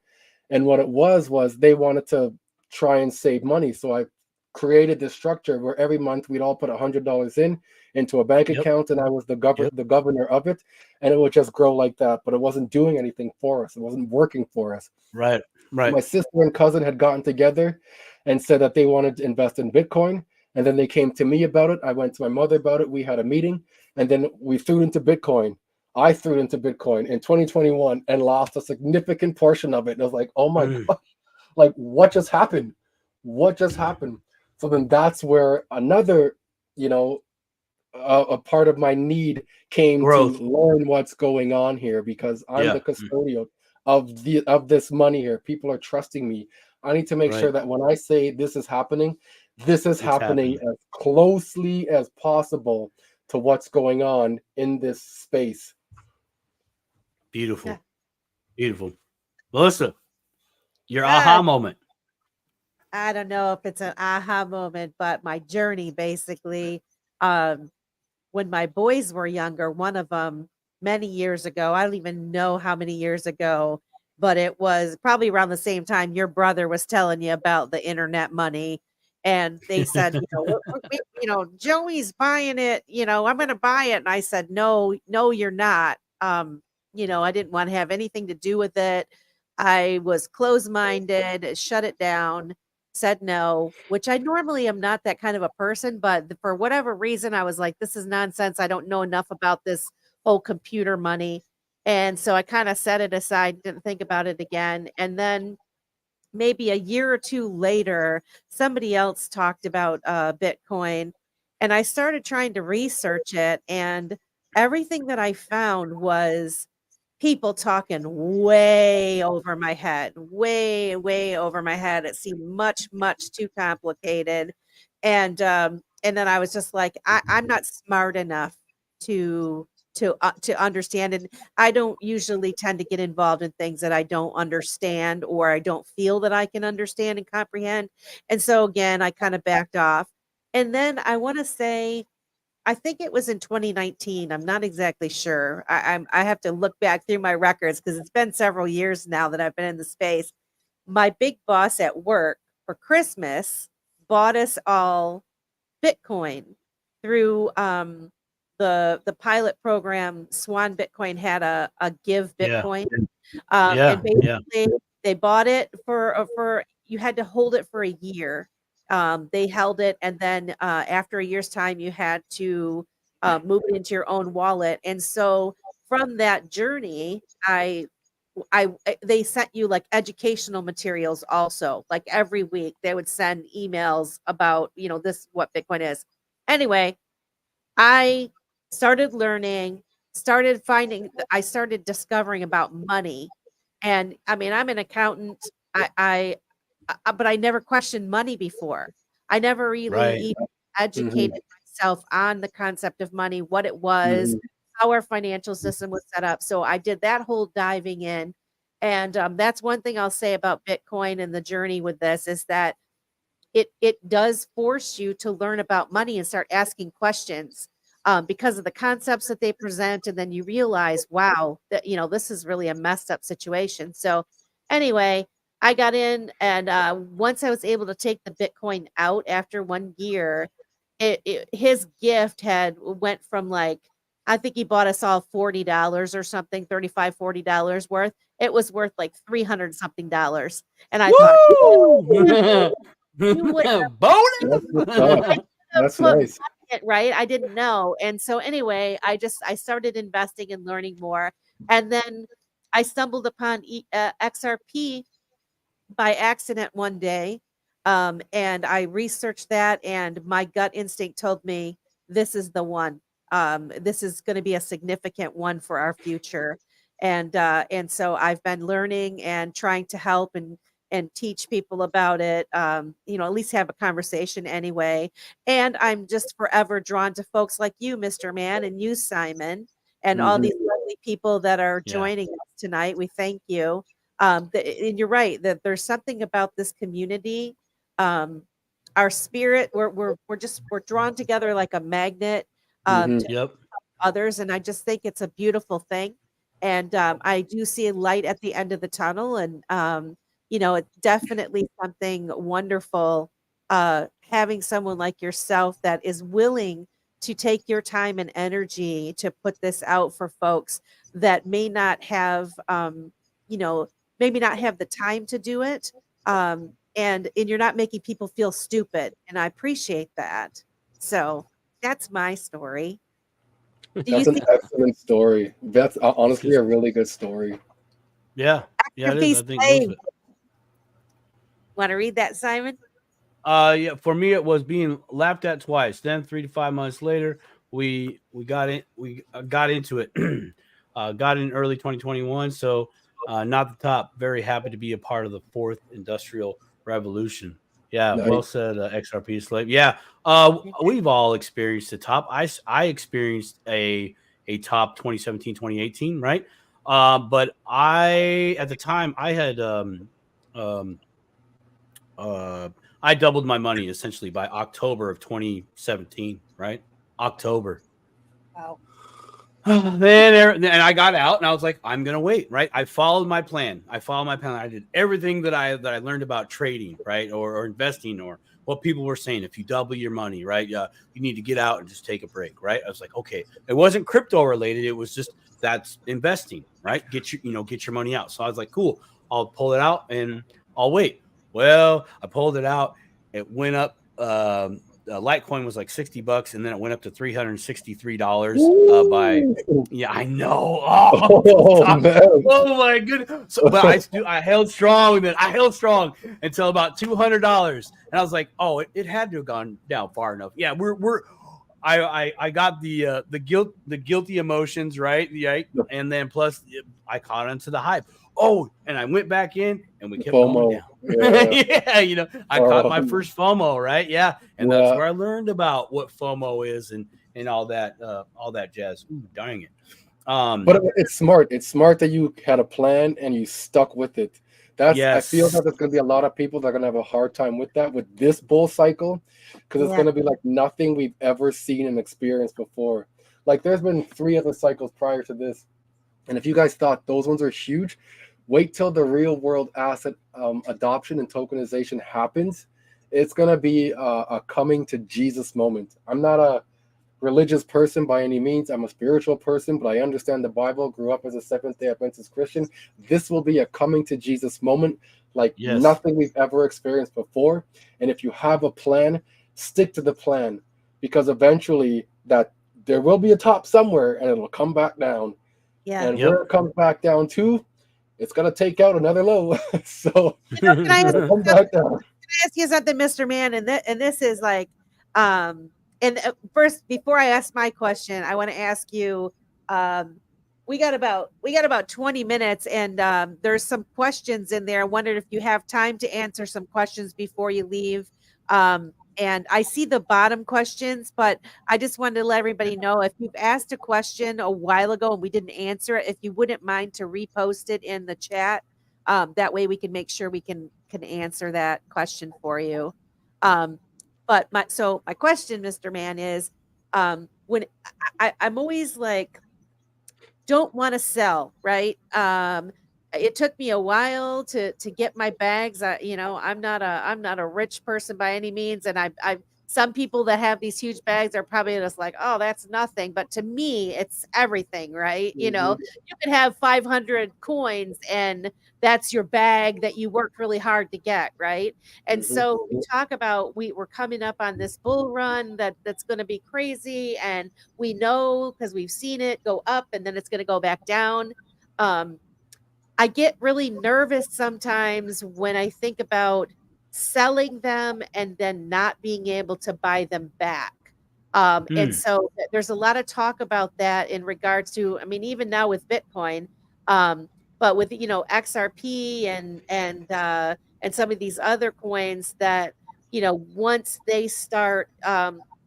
And what it was they wanted to try and save money. So I created this structure where every month we'd all put $100 into a bank Yep. account, and I was the Yep. governor of it, and it would just grow like that. But it wasn't doing anything for us. It wasn't working for us. Right. Right. My sister and cousin had gotten together and said that they wanted to invest in Bitcoin. And then they came to me about it. I went to my mother about it. We had a meeting, and then we threw into Bitcoin. I threw into Bitcoin in 2021 and lost a significant portion of it. And I was like, oh my God, like what just happened? What just happened? So then that's where another, you know, a part of my need came Growth. to learn what's going on here, because I'm Yeah. the custodian of this money here. People are trusting me. I need to make sure Right. that when I say this is happening, this is It's happening happening. as closely as possible to what's going on in this space. Beautiful. Yeah. Beautiful. Melissa, your Ah, aha moment. I don't know if it's an aha moment, but my journey basically, um, when my boys were younger, one of them many years ago, I don't even know how many years ago, but it was probably around the same time your brother was telling you about the internet money. And they said, you know, Joey's buying it, I'm going to buy it. And I said, no, no, you're not. I didn't want to have anything to do with it. I was closed-minded, shut it down, said no, which I normally am not that kind of a person, but for whatever reason, I was like, this is nonsense. I don't know enough about this whole computer money. And so I kind of set it aside, didn't think about it again. And then maybe a year or two later, somebody else talked about Bitcoin, and I started trying to research it. And everything that I found was people talking way over my head, way, way over my head. It seemed much, much too complicated. And then I was just like, I'm not smart enough to to understand. And I don't usually tend to get involved in things that I don't understand or I don't feel that I can understand and comprehend. And so again, I kind of backed off. And then I want to say I think it was in 2019. I'm not exactly sure. I have to look back through my records because it's been several years now that I've been in the space. My big boss at work for Christmas bought us all Bitcoin through the pilot program. Swan Bitcoin had a give Yeah. Bitcoin, Yeah. and Yeah. basically they bought it for you had to hold it for a year. They held it, and then after a year's time, you had to move it into your own wallet. And so from that journey, they sent you like educational materials also. Like every week, they would send emails about this what Bitcoin is. Anyway, I started learning, I started discovering about money. And I mean, I'm an accountant. But I never questioned money before. I never really Right. even Mhm, educated myself on the concept of money, what it was, mhm. how our financial system was set up. So I did that whole diving in. And that's one thing I'll say about Bitcoin and the journey with this is that it does force you to learn about money and start asking questions because of the concepts that they present, and then you realize, wow, that this is really a messed up situation. So anyway, I got in, and once I was able to take the Bitcoin out after 1 year, his gift had went from like I think he bought us all $40 or something, 35, $40 worth. It was worth like 300 something dollars. And I thought, Woo! you would That's what's up. Bonus. have That's put nice. it right. I didn't know. And so anyway, I started investing and learning more. And then I stumbled upon XRP by accident one day. And I researched that, and my gut instinct told me this is the one. This is going to be a significant one for our future. And so I've been learning and trying to help and teach people about it, at least have a conversation anyway. And I'm just forever drawn to folks like you, Mr. Man, and you, Simon, and all Mhm. these lovely people that are Yeah. joining us tonight. We thank you. And you're right that there's something about this community. Our spirit, we're drawn together like a magnet Mhm. to Yep. others, and I just think it's a beautiful thing. And I do see a light at the end of the tunnel, and it's definitely something wonderful having someone like yourself that is willing to take your time and energy to put this out for folks that may not have, you know, maybe not have the time to do it. And you're not making people feel stupid, and I appreciate that. So that's my story. Do you That's an see excellent story. That's honestly Just a really good story. yeah. Yeah, it is. Masterpiece I think most of Slave? it. Want to read that, Simon? Yeah, for me it was being laughed at twice. Then 3 to 5 months later, we got into it. Got in early 2021, so not the top. Very happy to be a part of the fourth industrial revolution. Yeah, well Nice. said, XRP slave. Yeah, we've all experienced the top. I experienced a top 2017, 2018, right? But I at the time I had um uh, I doubled my money essentially by October of 2017, right? October. Wow. Then and I got out and I was like, I'm gonna wait, right? I followed my plan. I did everything that I learned about trading, right, or investing, or what people were saying. If you double your money, right, you need to get out and just take a break, right? I was like, okay, it wasn't crypto related. It was just that's investing, right? Get your money out. So I was like, cool, I'll pull it out and I'll wait. Well, I pulled it out. It went up. Litecoin was like $60, and then it went up to $363 by. Ooh. Yeah, I know. Oh, Oh man. oh my goodness. So, but I held strong. Then I held strong until about $200, and I was like, oh, it had to have gone down far enough. Yeah, I got the guilty emotions, right? Yeah, and then plus I caught onto the hype. Oh, and I went back in and we kept going FOMO. down. Yeah. Yeah, I caught my Um, first FOMO, right? Yeah, and that's yeah. where I learned about what FOMO is and all that jazz. Ooh, dang it. But it's smart. It's smart that you had a plan and you stuck with it. I feel Yes, that there's gonna be a lot of people that are gonna have a hard time with that with this bull cycle, because it's Yeah. gonna be like nothing we've ever seen and experienced before. Like there's been 3 other cycles prior to this, and if you guys thought those ones are huge, wait till the real world asset adoption and tokenization happens. It's gonna be a coming to Jesus moment. I'm not a religious person by any means. I'm a spiritual person, but I understand the Bible, grew up as a Seventh-day Adventist Christian. This will be a coming to Jesus moment like yes. nothing we've ever experienced before. And if you have a plan, stick to the plan, because eventually that there will be a top somewhere and it'll come back down. Yeah. And Yep. where it comes back down to, it's going to take out another low. So Can I ask it'll come back down. you something, Mr. Man? And this is like, and first, before I ask my question, I want to ask you. We got about 20 minutes, and there's some questions in there. I wondered if you have time to answer some questions before you leave. And I see the bottom questions, but I just wanted to let everybody know if you've asked a question a while ago and we didn't answer it, if you wouldn't mind to repost it in the chat. That way we can make sure we can answer that question for you. But my question, Mr. Man, is when I'm always like, don't want to sell, right? It took me a while to get my bags. I'm not a rich person by any means, and I some people that have these huge bags are probably just like, oh, that's nothing. But to me, it's everything, right? You can have 500 coins, and that's your bag that you worked really hard to get, right? And so we talk about we're coming up on this bull run that's going to be crazy, and we know because we've seen it go up and then it's going to go back down. I get really nervous sometimes when I think about selling them and then not being able to buy them back. And Hmm. so there's a lot of talk about that in regards to, I mean, even now with Bitcoin, but with XRP and some of these other coins that once they start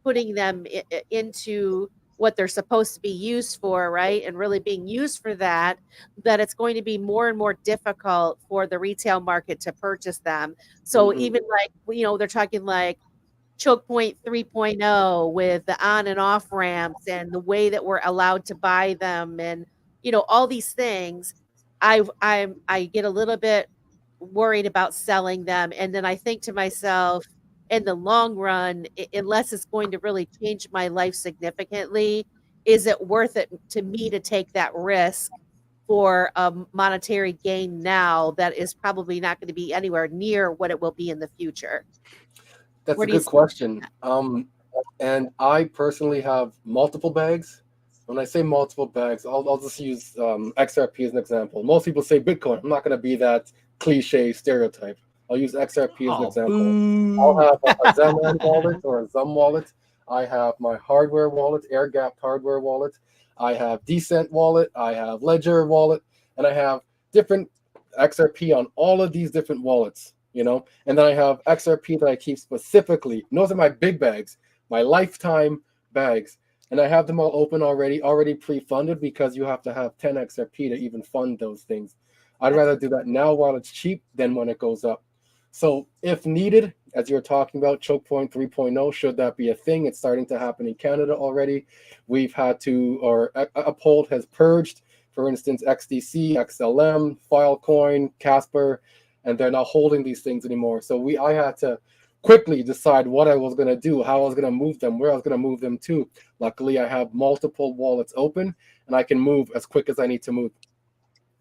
putting them into what they're supposed to be used for, right, and really being used for that, that it's going to be more and more difficult for the retail market to purchase them. So Mhm. even like they're talking like Choke Point 3.0 with the on and off ramps and the way that we're allowed to buy them and all these things. I get a little bit worried about selling them, and then I think to myself, in the long run, unless it's going to really change my life significantly, is it worth it to me to take that risk for a monetary gain now that is probably not going to be anywhere near what it will be in the future? That's Where a do you good see question. that? And I personally have multiple bags. When I say multiple bags, I'll just use XRP as an example. Most people say Bitcoin. I'm not going to be that cliche stereotype. I'll use XRP as an Oh, example. I'll boo. have a Zenland wallet or a Zum wallet. I have my hardware wallet, air gapped hardware wallet. I have Decent wallet. I have Ledger wallet. And I have different XRP on all of these different wallets, and then I have XRP that I keep specifically. And those are my big bags, my lifetime bags. And I have them all open already pre-funded because you have to have 10 XRP to even fund those things. I'd That's rather do that now while it's cheap than when it goes up. So if needed, as you're talking about Choke Point 3.0, should that be a thing? It's starting to happen in Canada already. We've had to, or Uphold has purged, for instance, XDC, XLM, Filecoin, Casper, and they're not holding these things anymore. So I had to quickly decide what I was going to do, how I was going to move them, where I was going to move them to. Luckily, I have multiple wallets open, and I can move as quick as I need to move.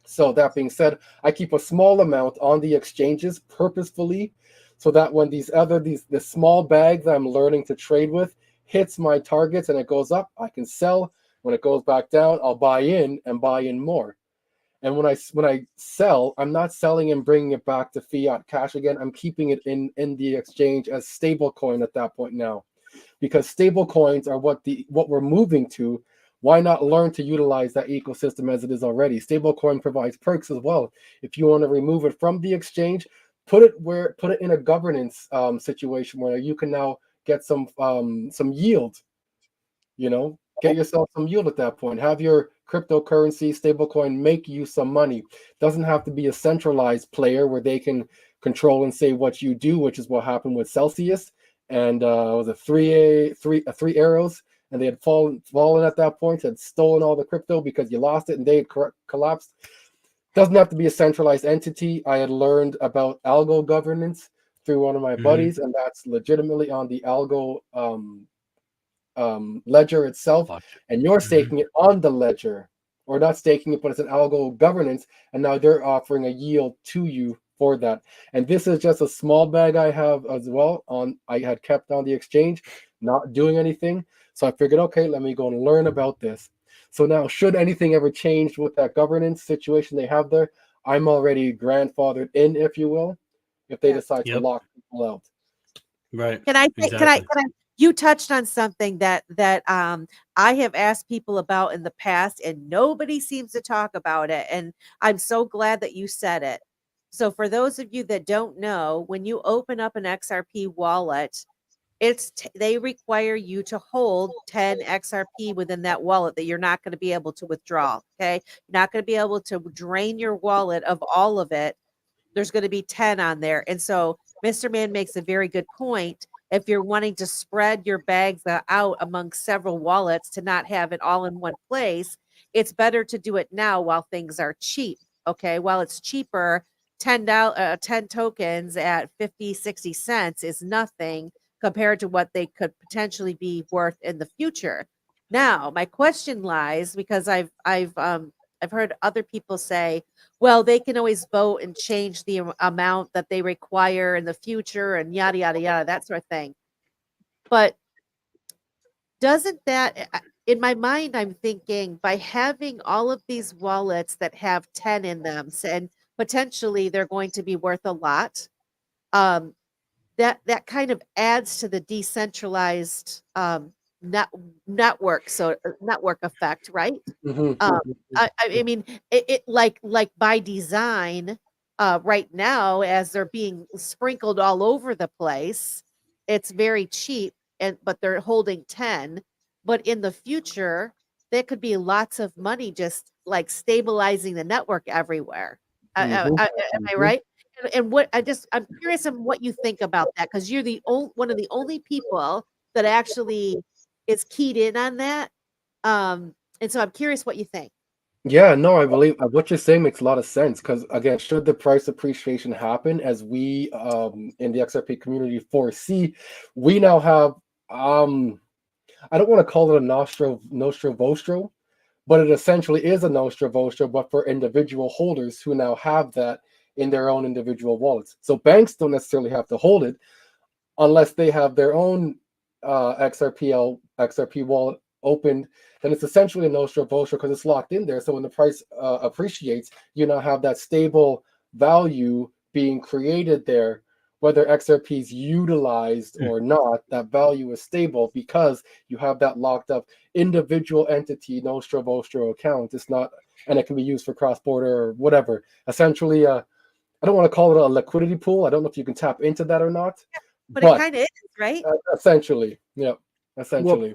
So that being said, I keep a small amount on the exchanges purposefully, so that when the small bag that I'm learning to trade with hits my targets and it goes up, I can sell. When it goes back down, I'll buy in and buy in more. And when I sell, I'm not selling and bringing it back to fiat cash again. I'm keeping it in the exchange as stable coin at that point now, because stable coins are what we're moving to. Why not learn to utilize that ecosystem as it is already? Stablecoin provides perks as well. If you want to remove it from the exchange, put it in a governance situation where you can now get some yield. Get yourself some yield at that point. Have your cryptocurrency stablecoin make you some money. Doesn't have to be a centralized player where they can control and say what you do, which is what happened with Celsius and was it three arrows, and they had fallen at that point, had stolen all the crypto because you lost it and they had collapsed. Doesn't have to be a centralized entity. I had learned about algo governance through one of my Mhm. buddies, and that's legitimately on the algo ledger itself, Watch and you're it. Mhm. staking it on the ledger, or not staking it, but it's an algo governance, and now they're offering a yield to you for that. And this is just a small bag I have as well. I had kept on the exchange, not doing anything. So I figured, okay, let me go and learn about this. So now, should anything ever change with that governance situation they have there, I'm already grandfathered in, if you will, if they Yeah. decide to Yep. lock people out. Right. Can I say, Exactly. you touched on something that I have asked people about in the past and nobody seems to talk about it. And I'm so glad that you said it. So for those of you that don't know, when you open up an XRP wallet, they require you to hold 10 XRP within that wallet that you're not going to be able to withdraw. Okay. You're not going to be able to drain your wallet of all of it. There's going to be 10 on there. And so Mr. Man makes a very good point. If you're wanting to spread your bags out among several wallets to not have it all in one place, it's better to do it now while things are cheap. Okay. While it's cheaper, 10 tokens at 50, 60 cents is nothing compared to what they could potentially be worth in the future. Now, my question lies because I've heard other people say, well, they can always vote and change the amount that they require in the future and yada, yada, yada, that sort of thing. But doesn't that, in my mind, I'm thinking by having all of these wallets that have 10 in them, and potentially they're going to be worth a lot, um, that kind of adds to the decentralized net network, so network effect, right? Mhm. Um, I mean, it like by design, right now, as they're being sprinkled all over the place, it's very cheap, and but they're holding 10. But in the future, there could be lots of money just like stabilizing the network everywhere. Mhm. Am I Mhm. right? And what I'm curious on what you think about that because you're the only one of the only people that actually is keyed in on that. And so I'm curious what you think. Yeah, no, I believe what you're saying makes a lot of sense because again, should the price appreciation happen as we in the XRP community foresee, we now have I don't want to call it a nostro vostro, but it essentially is a nostro vostro, but for individual holders who now have that in their own individual wallets. So banks don't necessarily have to hold it unless they have their own XRP wallet opened, then it's essentially a nostro vostro because it's locked in there. So when the price appreciates, you now have that stable value being created there. Whether XRP is utilized or not, that value is stable because you have that locked up individual entity nostro vostro account. It's not, and it can be used for cross border or whatever. Essentially, I don't want to call it a liquidity pool. I don't know if you can tap into that or not, But it but kind of is, right? essentially, yeah, Well, essentially.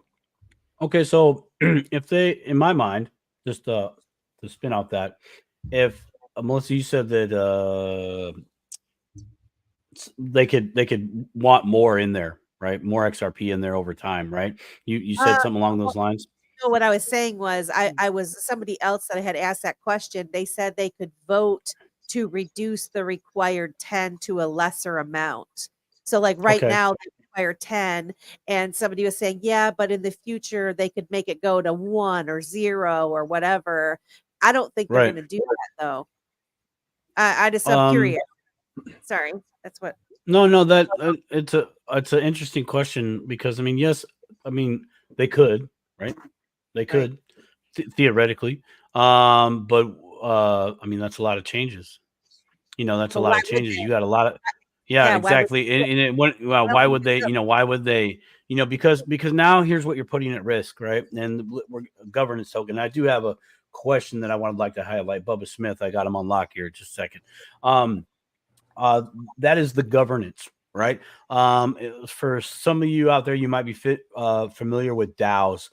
okay, so if they, in my mind, just to spin out that, if Melissa, you said that they could want more in there, right? More XRP in there over time, right? You said Uh, something along those lines. no, what I was saying was I was somebody else that I had asked that question. They said they could vote to reduce the required 10 to a lesser amount. So like right Okay, now they require 10 and somebody was saying, "Yeah, but in the future they could make it go to 1 or 0 or whatever." I don't think they're going right. to do that though. I'm Um, curious. Sorry. That's what no, no, that it's an interesting question because I mean, yes, I mean they could, right? They right. could theoretically, but I mean that's a lot of changes. That's a But lot why of would changes. they? You got a lot of, yeah, Yeah, why would exactly. And it, what, well, why would why they would do they? that? Why would they? Because now here's what you're putting at risk, right? And we're governance token. I do have a question that I would like to highlight. Bubba Smith, I got him on lock here. Just a second. Um, uh, that is the governance, right? For some of you out there, you might be familiar with DAOs.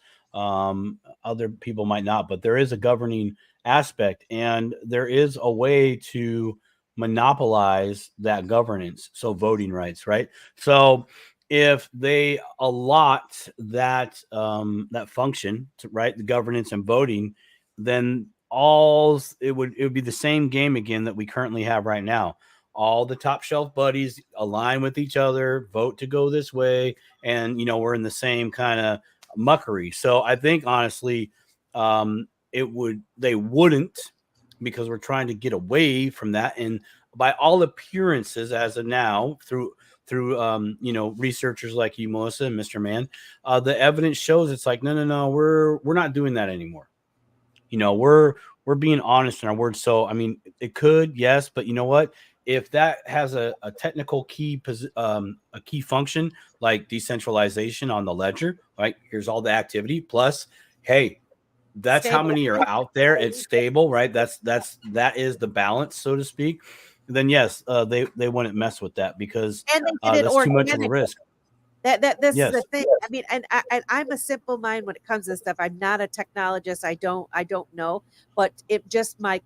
Other people might not, but there is a governing aspect, and there is a way to monopolize that governance. So voting rights, right? So if they allot that function to right the governance and voting, then it would be the same game again that we currently have right now. All the top shelf buddies align with each other, vote to go this way, and we're in the same kind of muckery. So I think honestly, they wouldn't, because we're trying to get away from that. And by all appearances, as of now, through researchers like you, Melissa, and Mr. Man, the evidence shows it's like no, we're not doing that anymore. We're being honest in our words. So I mean, it could, yes, but you know what? If that has a technical a key function like decentralization on the ledger, right? Here's all the activity. Plus, hey, that's how Stable. many are out there. It's stable, right? That is the balance, so to speak. Then yes, they wouldn't mess with that because And they did it that's too much of a organically. risk. That this is the Yes. thing. I mean, and I'm a simple mind when it comes to stuff. I'm not a technologist. I don't know, but it just my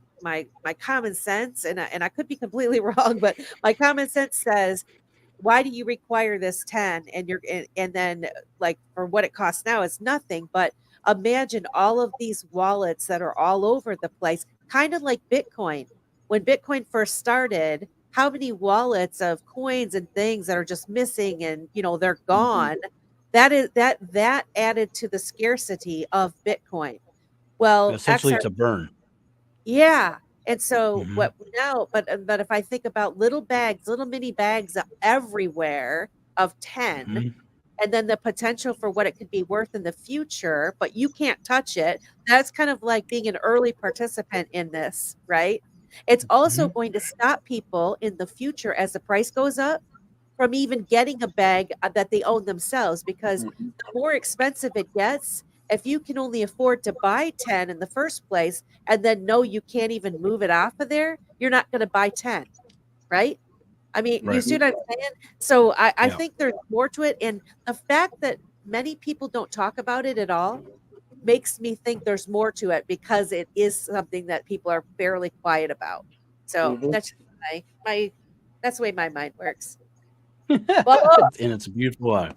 common sense, and I could be completely wrong, but my common sense says, why do you require this 10? And then like for what it costs now, it's nothing. But imagine all of these wallets that are all over the place, kind of like Bitcoin. When Bitcoin first started, how many wallets of coins and things that are just missing and they're Mhm. gone? That added to the scarcity of Bitcoin. Well, Essentially, XR, it's a burn. yeah. And so Hmm. what now, but if I think about little bags, little mini bags everywhere of 10, Hmm. and then the potential for what it could be worth in the future, but you can't touch it. That's kind of like being an early participant in this, right? It's also Hmm. going to stop people in the future as the price goes up from even getting a bag that they own themselves, because Mhm. the more expensive it gets, if you can only afford to buy 10 in the first place and then know you can't even move it off of there, you're not going to buy 10, right? I mean, you Right. see what I'm saying? So I Yeah. think there's more to it. And the fact that many people don't talk about it at all makes me think there's more to it, because it is something that people are fairly quiet about. So Mhm. that's just my that's the way my mind works. And Bubba, it's a beautiful line.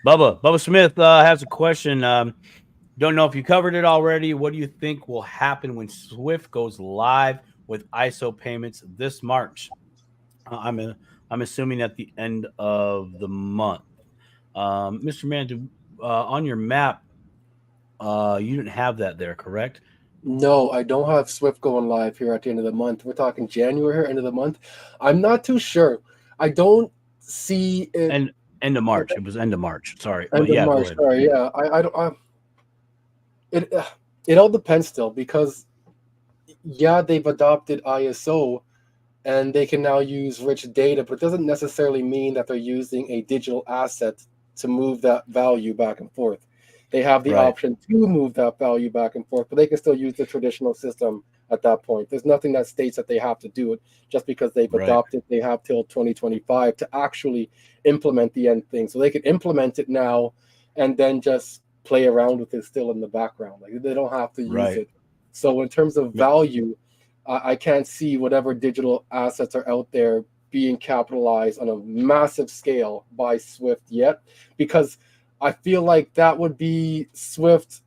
Bubba Smith has a question. Don't know if you covered it already. What do you think will happen when Swift goes live with ISO payments this March? I'm assuming at the end of the month. Mr. Man, on your map, you didn't have that there, correct? No, I don't have Swift going live here at the end of the month. We're talking January, end of the month. I'm not too sure. I don't see it And end of March. It was end of March. Sorry, but end of yeah, go March. ahead. Sorry, yeah. I don't. It it all depends still, because yeah, they've adopted ISO and they can now use rich data, but it doesn't necessarily mean that they're using a digital asset to move that value back and forth. They have the Right. option to move that value back and forth, but they can still use the traditional system at that point. There's nothing that states that they have to do it just because they've Right. adopted. They have till 2025 to actually implement the end thing. So they can implement it now and then just play around with it still in the background. Like they don't have to use Right. it. So in terms of Yeah. value, I can't see whatever digital assets are out there being capitalized on a massive scale by Swift yet, because I feel like that would be Swift.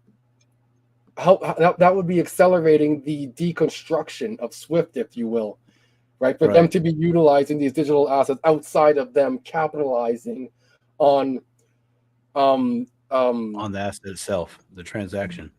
That would be accelerating the deconstruction of Swift, if you will, right? For them Right. to be utilizing these digital assets outside of them capitalizing on, On the asset itself, the transaction.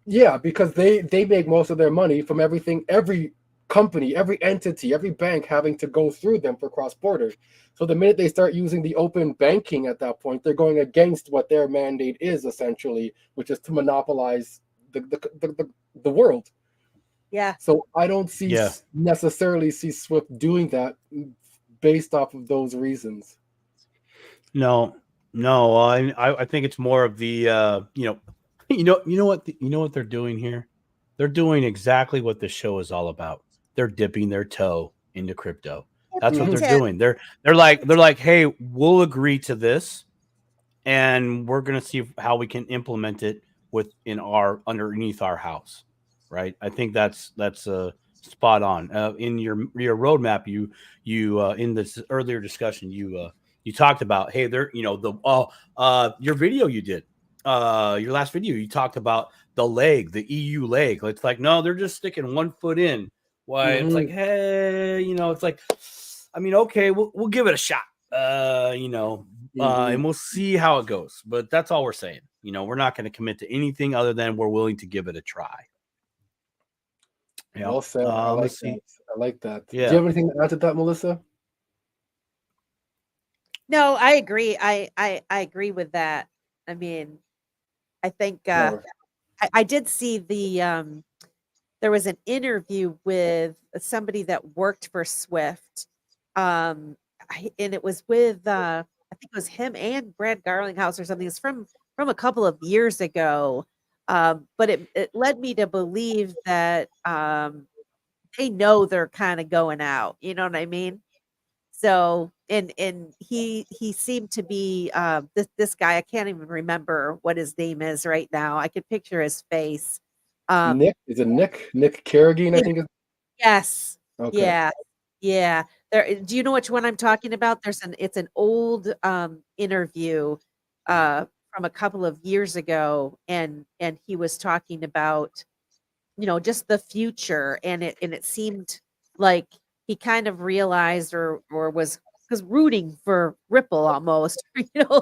yeah, because they make most of their money from everything, every company, every entity, every bank having to go through them for cross border. So the minute they start using the open banking at that point, they're going against what their mandate is essentially, which is to monopolize the world. yeah. So I don't Yeah. necessarily see Swift doing that based off of those reasons. No. I think it's more of the you know what they're doing here. They're doing exactly what the show is all about. They're dipping their toe into crypto. That's what Me they're Mhm. too. doing. They're like, hey, we'll agree to this, and we're gonna see how we can implement it within our underneath our house, right? I think that's spot on. In your roadmap, you in this earlier discussion, you talked about, hey, there, your video you did, your last video, you talked about the EU leg. It's like, no, they're just sticking 1 foot in. Why? It's like, Mhm. hey, it's like, I mean, okay, we'll give it a shot. And Mhm. we'll see how it goes. But that's all we're saying. We're not going to commit to anything other than we're willing to give it a try. Yeah. Well said. I like Let's that. see. I like that. Do you Yeah. have anything to add to that, Melissa? No, I agree. I agree with that. I mean, I think No. I did see there was an interview with somebody that worked for Swift. And it was with I think it was him and Brad Garlinghouse or something. It's from a couple of years ago. But it led me to believe that they know they're kind of going out. You know what I mean? So and he seemed to be this guy. I can't even remember what his name is right now. I could picture his face. Um, Nick, is it Nick Carrageen? I think it's Yes. okay. Yeah. Yeah. Do you know which one I'm talking about? It's an old, interview, from a couple of years ago, and he was talking about, just the future, and it seemed like he kind of realized or was rooting for Ripple almost,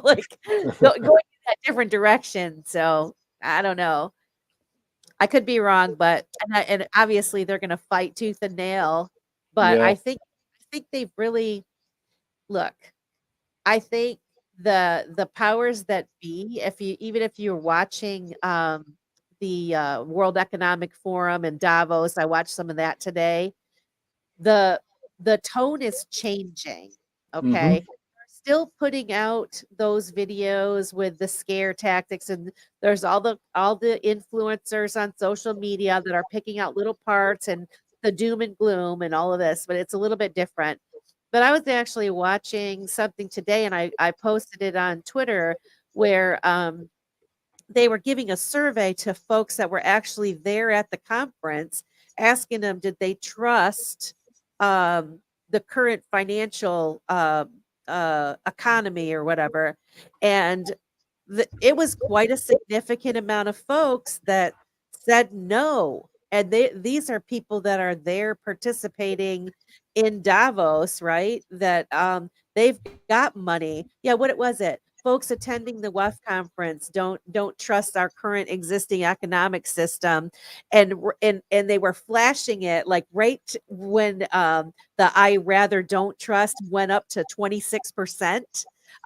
like, going in that different direction, so, I don't know. I could be wrong, but and obviously they're gonna fight tooth and nail, but Yeah. I think they've really look, I think the powers that be, if you're watching, the, World Economic Forum in Davos, I watched some of that today, the the tone is changing, Hmm. okay? still putting out those videos with the scare tactics, and there's all the influencers on social media that are picking out little parts and the doom and gloom and all of this, but it's a little bit different. But I was actually watching something today, and I posted it on Twitter where they were giving a survey to folks that were actually there at the conference, asking them, did they trust the current financial economy or whatever? And it was quite a significant amount of folks that said no. And these are people that are there participating in Davos, right? That they've got money. Yeah, what was it? Folks attending the WEF conference don't trust our current existing economic system, and they were flashing it like right when the I rather don't trust went up to 26%.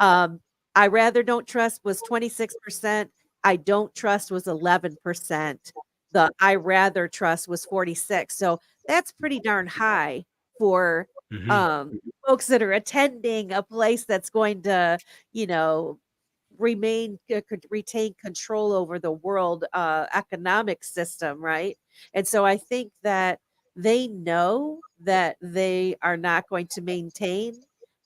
I rather don't trust was 26%. I don't trust was 11%. The I rather trust was 46. So that's pretty darn high for folks that are attending a place that's going to, you know, retain control over the world economic system, right? And so I think that they know that they are not going to maintain,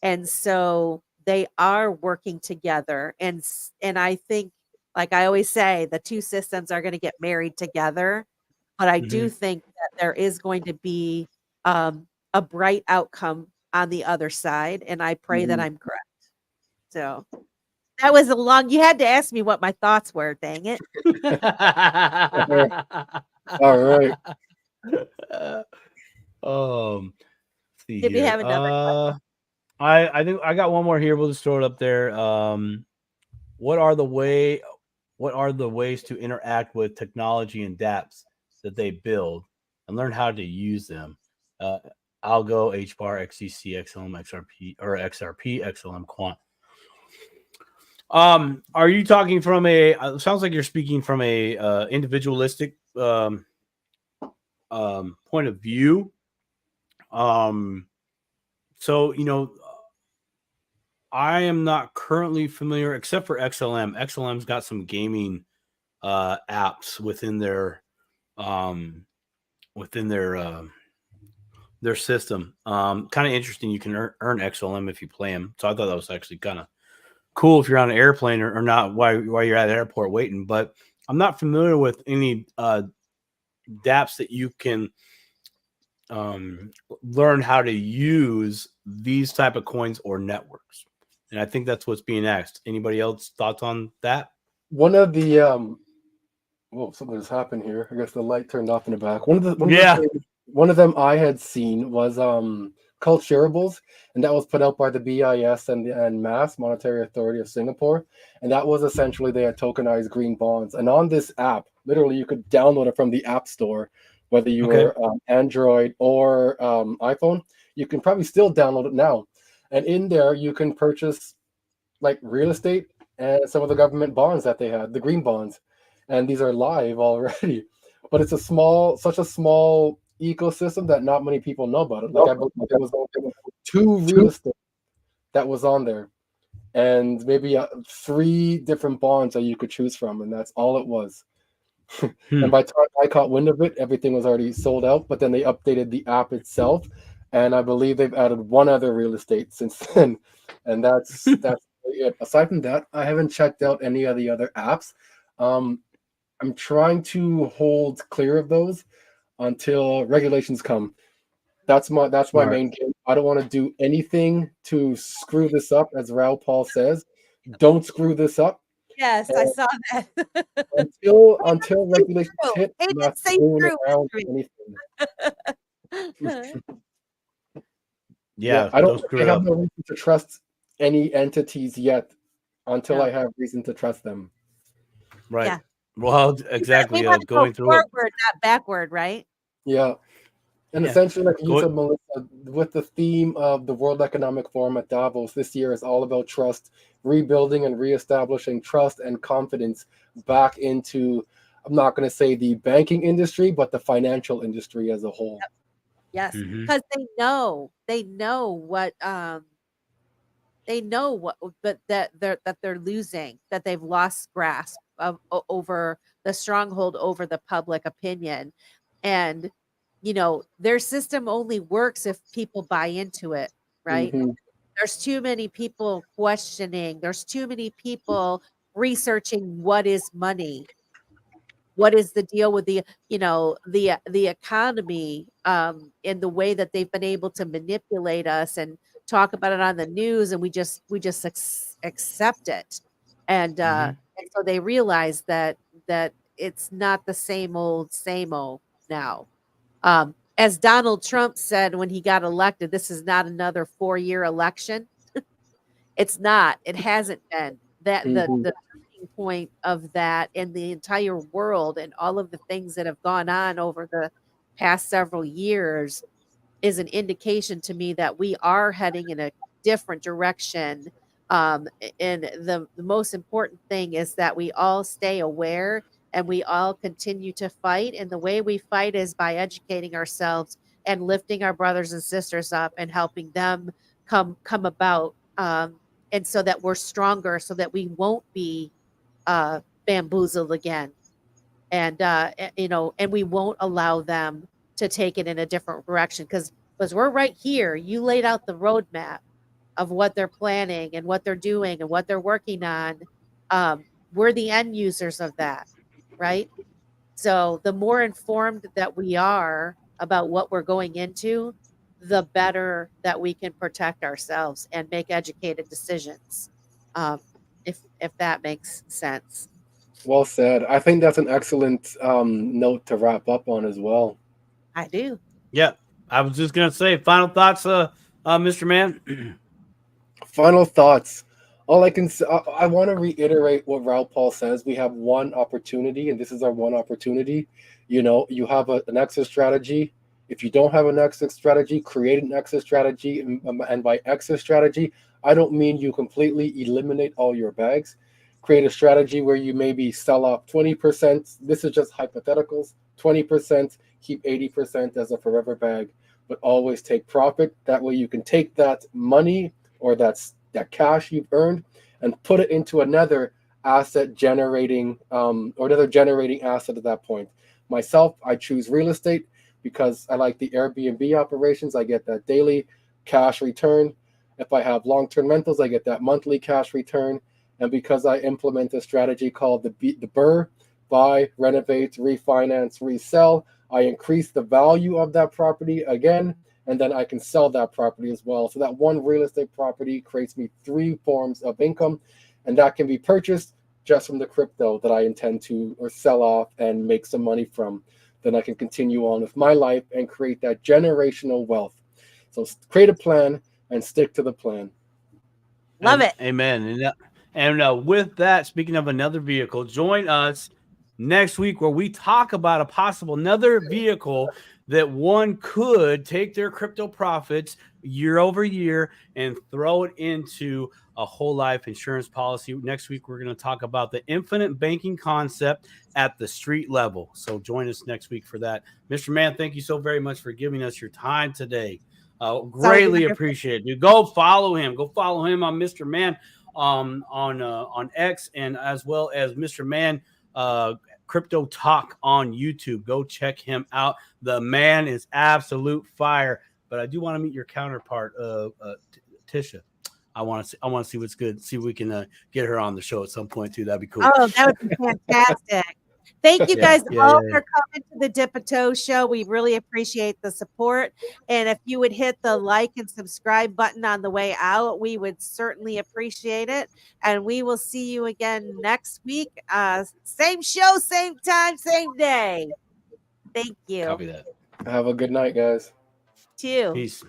and so they are working together. And I think, like I always say, the two systems are going to get married together. But I do think that there is going to be a bright outcome on the other side, and I pray that I'm correct. So that was a long. You had to ask me what my thoughts were. Dang it! All right. See Did we here. have another I think I got one more here. We'll just throw it up there. What are the ways to interact with technology and dApps that they build and learn how to use them? Algo, HBAR, XCC, XLM, XRP, or XRP, XLM Quant. Are you talking from it sounds like you're speaking from a individualistic point of view. So, you know, I am not currently familiar except for XLM. XLM's got some gaming apps within their system. Kind of interesting. You can earn XLM if you play them. So I thought that was actually kind of cool if you're on an airplane or not while you're at the airport waiting. But I'm not familiar with any dApps that you can learn how to use these type of coins or networks. And I think that's what's being asked. Anybody else thoughts on that? One of the whoa, something just happened here. I guess the light turned off in the back. One of them I had seen was called Shareables, and that was put out by the BIS and MAS, Monetary Authority of Singapore. And that was essentially they had tokenized green bonds. And on this app, literally you could download it from the App Store, whether you were Android or iPhone. You can probably still download it now. And in there, you can purchase like real estate and some of the government bonds that they had, the green bonds. And these are live already. But it's such a small ecosystem that not many people know about it. Like I believe there was 2 real estate that was on there. And maybe 3 different bonds that you could choose from. And that's all it was. And by the time I caught wind of it, everything was already sold out. But then they updated the app itself. And I believe they've added 1 other real estate since then. And that's it. Aside from that, I haven't checked out any of the other apps. I'm trying to hold clear of those until regulations come. That's my main game. I don't want to do anything to screw this up, as Raoul Paul says. Don't screw this up. Yes, I saw that. until regulations hit, I'm not screwing around with anything. Yeah, I have no reason to trust any entities yet until I have reason to trust them. Right. Yeah. Well, exactly. We want to Going go through forward, not backward, right? Yeah. And essentially, like you said, Melissa, with the theme of the World Economic Forum at Davos this year is all about trust, rebuilding and reestablishing trust and confidence back into, I'm not going to say the banking industry, but the financial industry as a whole. Yes, because they know what They know what, but that they're losing, that they've lost grasp of over the stronghold over the public opinion, and their system only works if people buy into it, right? Hmm. There's too many people questioning. There's too many people researching what is money, what is the deal with the economy, in the way that they've been able to manipulate us and talk about it on the news, and we just accept it, and so they realize that it's not the same old now. As Donald Trump said when he got elected, this is not another 4-year election. It's not. It hasn't been. That Hmm. the turning point of that in the entire world and all of the things that have gone on over the past several years is an indication to me that we are heading in a different direction. And the most important thing is that we all stay aware and we all continue to fight. And the way we fight is by educating ourselves and lifting our brothers and sisters up and helping them come about. And so that we're stronger, so that we won't be bamboozled again, and we won't allow them to take it in a different direction, because we're right here. You laid out the roadmap of what they're planning and what they're doing and what they're working on. We're the end users of that, right? So the more informed that we are about what we're going into, the better that we can protect ourselves and make educated decisions. Um, if that makes sense. Well said. I think that's an excellent note to wrap up on as well. I do. Yeah, I was just gonna say final thoughts, Mr. Man. Final thoughts. All I can say, I want to reiterate what Raul Paul says. We have one opportunity, and this is our one opportunity. You have an exit strategy. If you don't have an exit strategy, create an exit strategy. And by exit strategy, I don't mean you completely eliminate all your bags. Create a strategy where you maybe sell off 20%. This is just hypotheticals. 20%, keep 80% as a forever bag, but always take profit. That way you can take that money or that cash you've earned and put it into another asset generating or another generating asset at that point. Myself, I choose real estate because I like the Airbnb operations. I get that daily cash return. If I have long-term rentals, I get that monthly cash return. And because I implement a strategy called the BRRRR, buy, renovate, refinance, resell, I increase the value of that property again, and then I can sell that property as well. So that one real estate property creates me 3 forms of income, and that can be purchased just from the crypto that I intend to or sell off and make some money from. Then I can continue on with my life and create that generational wealth. So create a plan and stick to the plan. Love it. Amen. And with that, speaking of another vehicle, join us next week where we talk about a possible another vehicle that one could take their crypto profits year over year and throw it into a whole life insurance policy. Next week, we're going to talk about the infinite banking concept at the street level. So join us next week for that. Mr. Man, thank you so very much for giving us your time today. Greatly appreciate it. Dude, go follow him. Go follow him on Mr. Man on X, and as well as Mr. Man Crypto Talk on YouTube. Go check him out. The man is absolute fire. But I do want to meet your counterpart, Tisha. I want to see what's good. See if we can get her on the show at some point too. That'd be cool. Oh, that would be fantastic. Thank you guys all for coming to the Dip of Toe show. We really appreciate the support. And if you would hit the like and subscribe button on the way out, we would certainly appreciate it. And we will see you again next week. Same show, same time, same day. Thank you. Copy that. Have a good night, guys. Too. Peace.